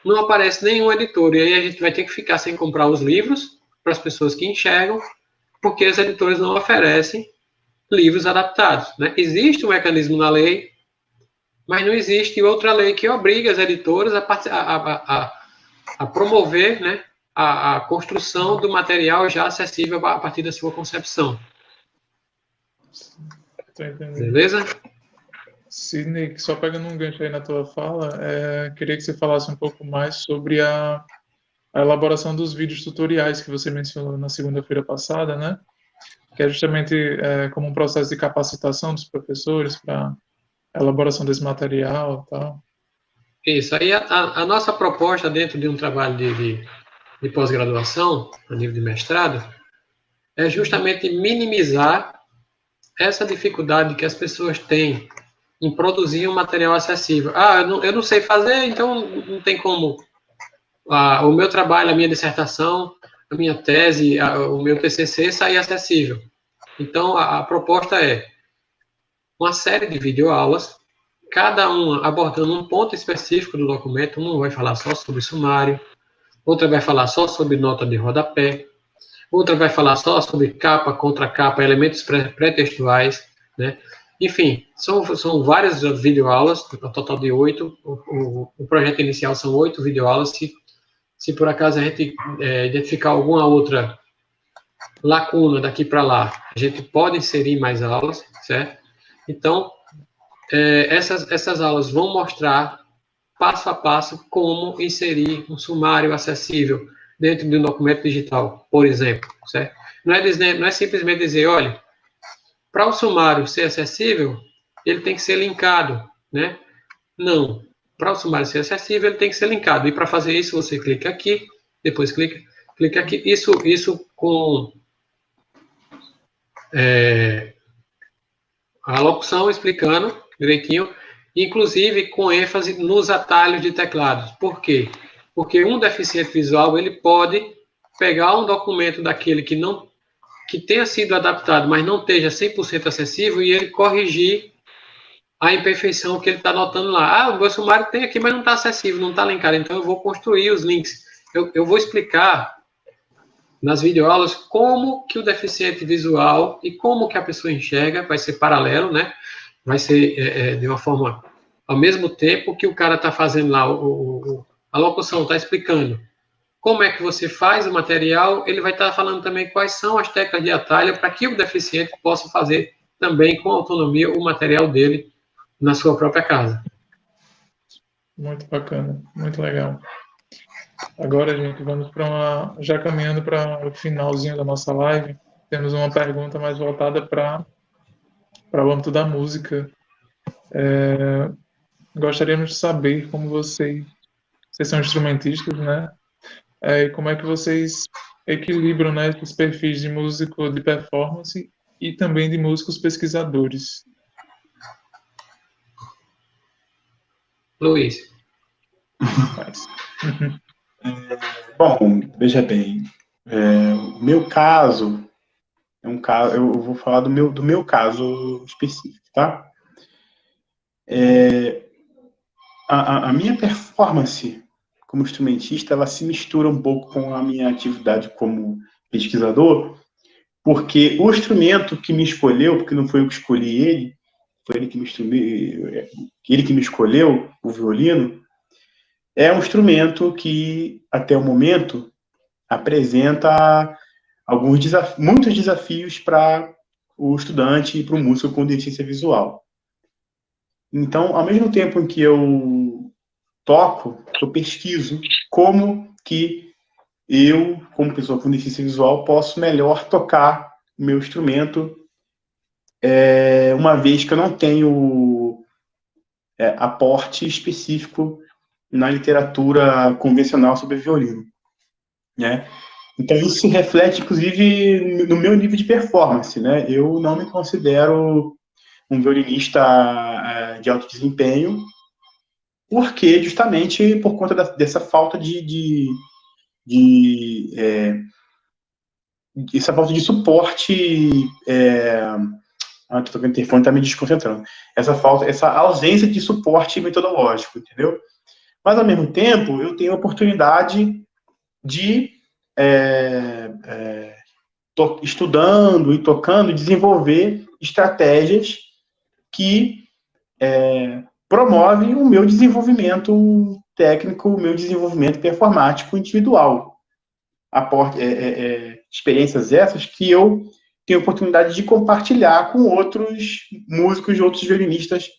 não aparece nenhum editor. E aí a gente vai ter que ficar sem comprar os livros para as pessoas que enxergam, porque os editores não oferecem livros adaptados. Né? Existe um mecanismo na lei, mas não existe outra lei que obriga as editoras a promover, né, a construção do material já acessível a partir da sua concepção. Beleza? Sidney, só pegando um gancho aí na tua fala, queria que você falasse um pouco mais sobre a elaboração dos vídeos tutoriais que você mencionou na segunda-feira passada, né? Que é justamente como um processo de capacitação dos professores para a elaboração desse material e tal. Isso, aí a nossa proposta dentro de um trabalho de pós-graduação, a nível de mestrado, é justamente minimizar essa dificuldade que as pessoas têm em produzir um material acessível. Eu não sei fazer, então não tem como. O meu trabalho, a minha dissertação, a minha tese, o meu TCC sair acessível. Então, a proposta é uma série de videoaulas, cada uma abordando um ponto específico do documento. Um vai falar só sobre sumário, outra vai falar só sobre nota de rodapé, outra vai falar só sobre capa, contracapa, elementos pré-textuais, né? Enfim, são várias videoaulas, um total de 8. O projeto inicial são 8 videoaulas. Se por acaso a gente identificar alguma outra lacuna daqui para lá, a gente pode inserir mais aulas, certo? Então, essas aulas vão mostrar passo a passo como inserir um sumário acessível dentro de um documento digital, por exemplo, certo? Não é simplesmente dizer, olha, para o sumário ser acessível, ele tem que ser linkado, né? Não. Para o sumário ser acessível, ele tem que ser linkado. E para fazer isso, você clica aqui, depois clica aqui. Isso com a locução explicando direitinho, inclusive com ênfase nos atalhos de teclados. Por quê? Porque um deficiente visual, ele pode pegar um documento daquele que tenha sido adaptado, mas não esteja 100% acessível, e ele corrigir a imperfeição que ele está notando lá. O meu sumário tem aqui, mas não está acessível, não está linkado, então eu vou construir os links. Eu vou explicar nas videoaulas como que o deficiente visual e como que a pessoa enxerga, vai ser paralelo, né? Vai ser de uma forma, ao mesmo tempo que o cara está fazendo lá, a locução está explicando como é que você faz o material, ele vai estar falando também quais são as teclas de atalho para que o deficiente possa fazer também com autonomia o material dele na sua própria casa. Muito bacana, muito legal. Agora, gente, vamos já caminhando para o finalzinho da nossa live, temos uma pergunta mais voltada para o âmbito da música. Gostaríamos de saber como vocês são instrumentistas, né? E como é que vocês equilibram, né, esses perfis de músico de performance e também de músicos pesquisadores. Luiz. Bom, veja bem, o meu caso é um caso, eu vou falar do meu caso específico, tá? A minha performance como instrumentista, ela se mistura um pouco com a minha atividade como pesquisador, porque o instrumento que me escolheu, porque não foi eu que escolhi ele, foi ele que me escolheu, o violino, é um instrumento que, até o momento, apresenta muitos desafios para o estudante e para o músico com deficiência visual. Então, ao mesmo tempo em que eu toco, eu pesquiso como que eu, como pessoa com deficiência visual, posso melhor tocar o meu instrumento, uma vez que eu não tenho aporte específico na literatura convencional sobre violino, né? Então, isso se reflete, inclusive, no meu nível de performance, né? Eu não me considero um violinista de alto desempenho, porque justamente por conta dessa falta essa falta de suporte. Tô tocando o interfone, tá me desconcentrando. Essa ausência de suporte metodológico, entendeu? Mas, ao mesmo tempo, eu tenho a oportunidade de, estudando e tocando, desenvolver estratégias que promovem o meu desenvolvimento técnico, o meu desenvolvimento performático individual. Experiências essas que eu tenho a oportunidade de compartilhar com outros músicos e outros violinistas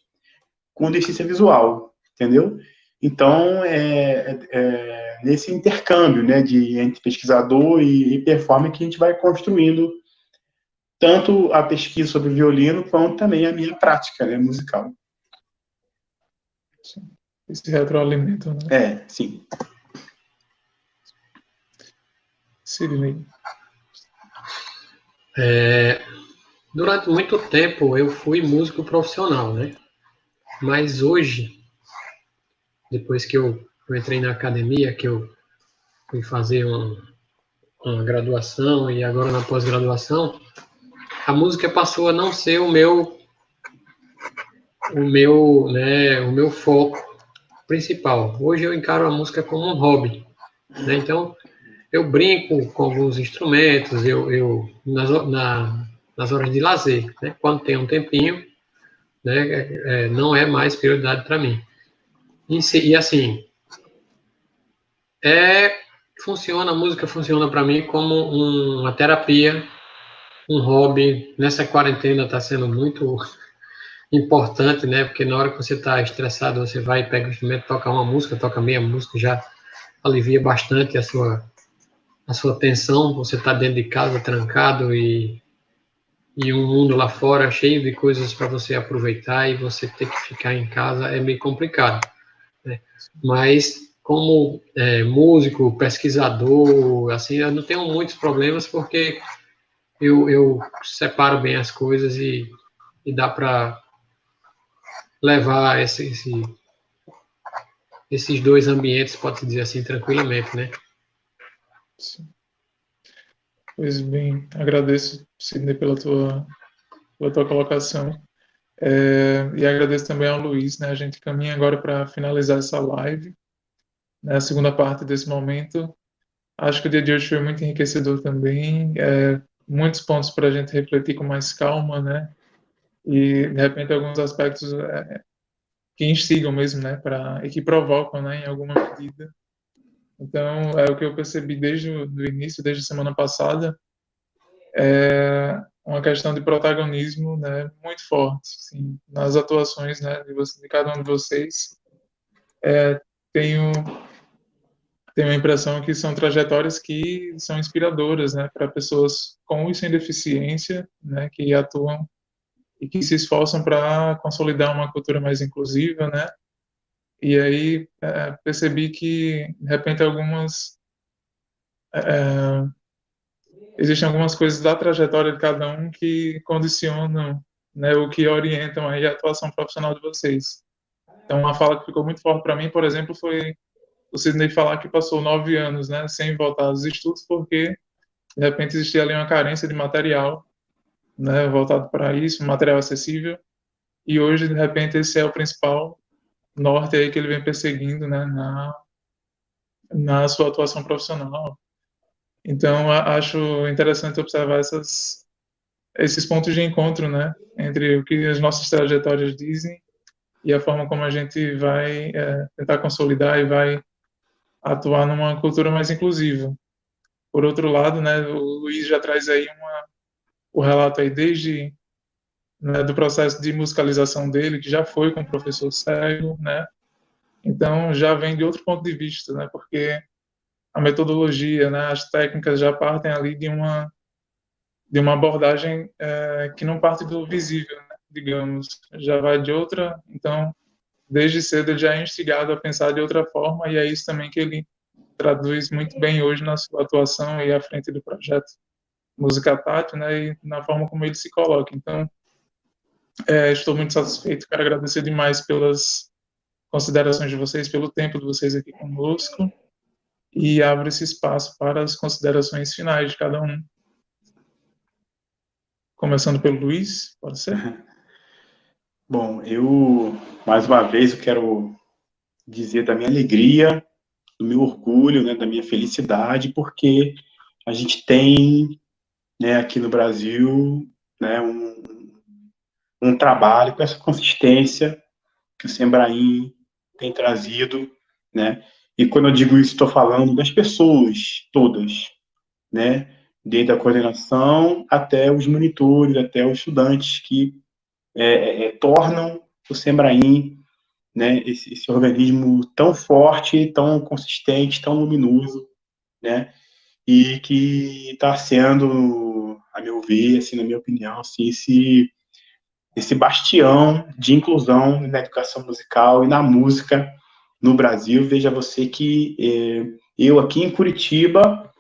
com deficiência visual, entendeu? Então, nesse intercâmbio, né, entre pesquisador e performer que a gente vai construindo tanto a pesquisa sobre violino quanto também a minha prática, né, musical. se retroalimentam, né? Sim. Sidney. Durante muito tempo eu fui músico profissional, né? Mas hoje, depois que eu entrei na academia, que eu fui fazer uma graduação e agora na pós-graduação, a música passou a não ser o meu, né, o meu foco principal. Hoje eu encaro a música como um hobby, né? Então eu brinco com alguns instrumentos, nas horas de lazer, né? Quando tem um tempinho, né? Não é mais prioridade para mim. E assim, a música funciona para mim como uma terapia, um hobby. Nessa quarentena está sendo muito importante, né? Porque na hora que você está estressado, você vai e pega o instrumento, toca uma música, toca meia música, já alivia bastante a sua tensão. Você está dentro de casa, trancado, e um mundo lá fora cheio de coisas para você aproveitar, e você ter que ficar em casa é meio complicado, né? Mas como músico, pesquisador, assim, eu não tenho muitos problemas, porque eu separo bem as coisas e dá para levar esses dois ambientes, pode-se dizer assim, tranquilamente, né? Sim. Pois bem, agradeço, Sidney, pela tua colocação. E agradeço também ao Luiz, né? A gente caminha agora para finalizar essa live, né? A segunda parte desse momento. Acho que o dia de hoje foi muito enriquecedor também. Muitos pontos para a gente refletir com mais calma, né? E, de repente, alguns aspectos que instigam mesmo, né? E que provocam, né? Em alguma medida. Então, é o que eu percebi desde o início, desde a semana passada, uma questão de protagonismo, né, muito forte, assim, nas atuações, né, de cada um de vocês. Tenho a impressão que são trajetórias que são inspiradoras, né, para pessoas com e sem deficiência, né, que atuam e que se esforçam para consolidar uma cultura mais inclusiva, né. E aí percebi que, de repente, existem algumas coisas da trajetória de cada um que condicionam, né, o que orientam aí a atuação profissional de vocês. Então, uma fala que ficou muito forte para mim, por exemplo, foi o Sidney falar que passou 9 anos, né, sem voltar aos estudos, porque de repente existia ali uma carência de material, né, voltado para isso, material acessível, e hoje de repente esse é o principal norte aí que ele vem perseguindo, né, na sua atuação profissional. Então, acho interessante observar esses pontos de encontro, né, entre o que as nossas trajetórias dizem e a forma como a gente vai tentar consolidar e vai atuar numa cultura mais inclusiva. Por outro lado, né, o Luiz já traz aí o relato aí desde, né, do processo de musicalização dele, que já foi com o professor cego, né, então já vem de outro ponto de vista, né, porque a metodologia, né, as técnicas já partem ali de uma abordagem que não parte do visível, né, digamos, já vai de outra, então desde cedo ele já é instigado a pensar de outra forma, e é isso também que ele traduz muito bem hoje na sua atuação e à frente do projeto Música Tátil, né, e na forma como ele se coloca. Então, estou muito satisfeito, quero agradecer demais pelas considerações de vocês, pelo tempo de vocês aqui conosco, e abro esse espaço para as considerações finais de cada um. Começando pelo Luiz, pode ser? Bom, mais uma vez, eu quero dizer da minha alegria, do meu orgulho, né, da minha felicidade, porque a gente tem, né, aqui no Brasil, né, um trabalho com essa consistência que o Sembraim tem trazido, né, e quando eu digo isso, estou falando das pessoas todas, né, desde a coordenação até os monitores, até os estudantes que tornam o Sembraim, né, esse organismo tão forte, tão consistente, tão luminoso, né, e que está sendo, a meu ver, assim, na minha opinião, assim, esse bastião de inclusão na educação musical e na música no Brasil. Veja você que eu aqui em Curitiba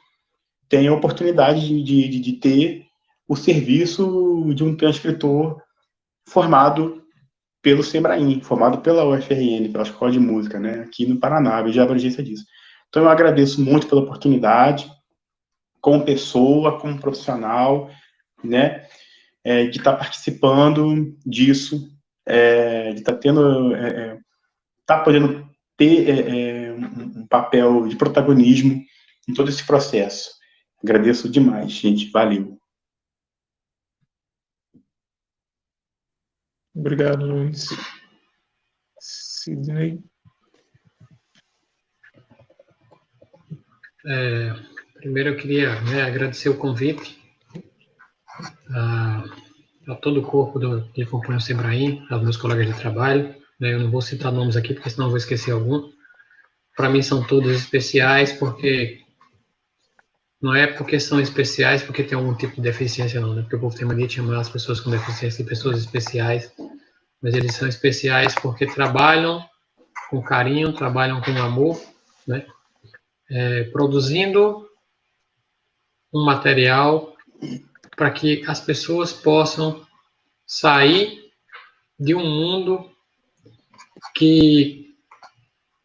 tenho a oportunidade de ter o serviço de um transcritor formado pelo Sembraim, formado pela UFRN, pela Escola de Música, né, aqui no Paraná, eu já abrangência disso. Então eu agradeço muito pela oportunidade, como pessoa, como profissional, né, de estar participando disso, de estar tendo, podendo ter um papel de protagonismo em todo esse processo. Agradeço demais, gente. Valeu. Obrigado, Luiz. Sidney. Primeiro eu queria agradecer o convite a todo o corpo que acompanha o Sembraim, aos meus colegas de trabalho. Eu não vou citar nomes aqui, porque senão eu vou esquecer algum. Para mim são todos especiais, porque não é porque são especiais porque tem algum tipo de deficiência, não, né? Porque o povo tem mania de chamar as pessoas com deficiência de pessoas especiais, mas eles são especiais porque trabalham com carinho, trabalham com amor, né? Produzindo um material para que as pessoas possam sair de um mundo que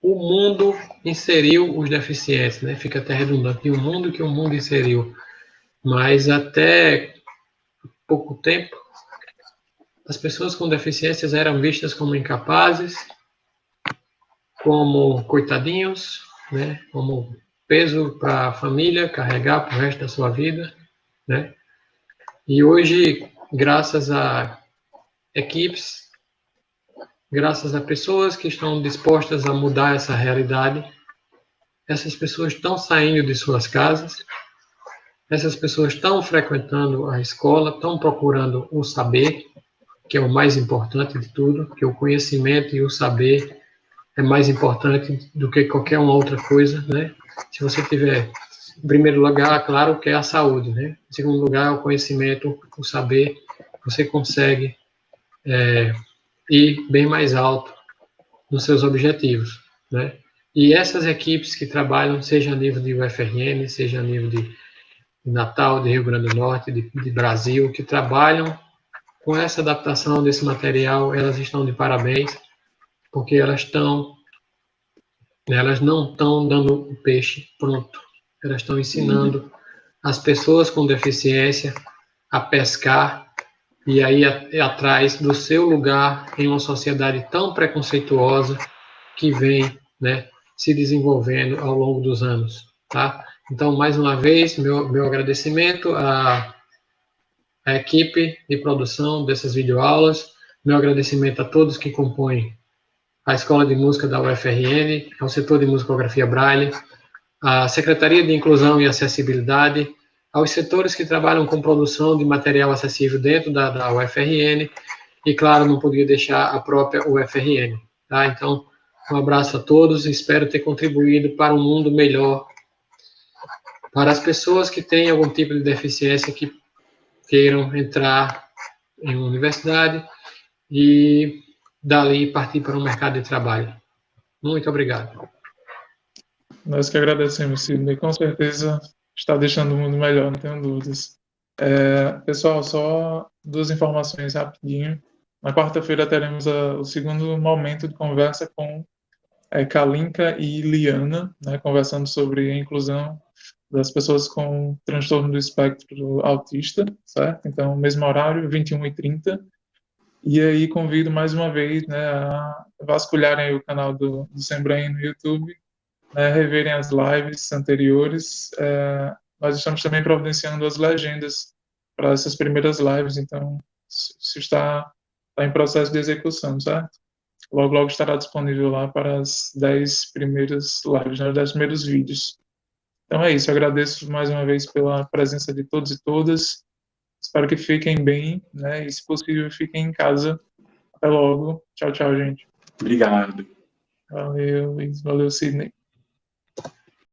o mundo inseriu os deficientes, né? Fica até redundante, de um mundo que o mundo inseriu. Mas até pouco tempo, as pessoas com deficiências eram vistas como incapazes, como coitadinhos, né? Como peso para a família carregar para o resto da sua vida, né? E hoje, graças a equipes, graças a pessoas que estão dispostas a mudar essa realidade, essas pessoas estão saindo de suas casas, essas pessoas estão frequentando a escola, estão procurando o saber, que é o mais importante de tudo, que o conhecimento e o saber é mais importante do que qualquer uma outra coisa, né? Se você tiver, em primeiro lugar, claro que é a saúde, né? Em segundo lugar, o conhecimento, o saber, você consegue ir bem mais alto nos seus objetivos, né? E essas equipes que trabalham, seja a nível de UFRN, seja a nível de Natal, de Rio Grande do Norte, de Brasil, que trabalham com essa adaptação desse material, elas estão de parabéns, porque elas não estão dando o peixe pronto, elas estão ensinando as pessoas com deficiência a pescar e aí atrás do seu lugar em uma sociedade tão preconceituosa que vem, né, se desenvolvendo ao longo dos anos, tá? Então, mais uma vez, meu agradecimento à equipe de produção dessas videoaulas, meu agradecimento a todos que compõem a Escola de Música da UFRN, ao setor de musicografia Braille, à Secretaria de Inclusão e Acessibilidade, aos setores que trabalham com produção de material acessível dentro da UFRN, e, claro, não podia deixar a própria UFRN. Tá? Então, um abraço a todos, espero ter contribuído para um mundo melhor, para as pessoas que têm algum tipo de deficiência que queiram entrar em uma universidade e dali partir para o mercado de trabalho. Muito obrigado. Nós que agradecemos, Sidney. Com certeza está deixando o mundo melhor, não tenho dúvidas. Pessoal, só duas informações rapidinho. Na quarta-feira teremos o segundo momento de conversa com Kalinka e Liana, né, conversando sobre a inclusão das pessoas com transtorno do espectro autista, certo? Então, mesmo horário, 21h30. E aí convido mais uma vez, né, a vasculharem o canal do Sembraim no YouTube, né, reverem as lives anteriores. Nós estamos também providenciando as legendas para essas primeiras lives, então isso está em processo de execução, certo? Logo, logo estará disponível lá para as 10 primeiras lives, né, os 10 primeiros vídeos. Então é isso, eu agradeço mais uma vez pela presença de todos e todas. Espero que fiquem bem, né? E se possível, fiquem em casa. Até logo. Tchau, tchau, gente. Obrigado. Valeu, Luiz. Valeu, Sidney.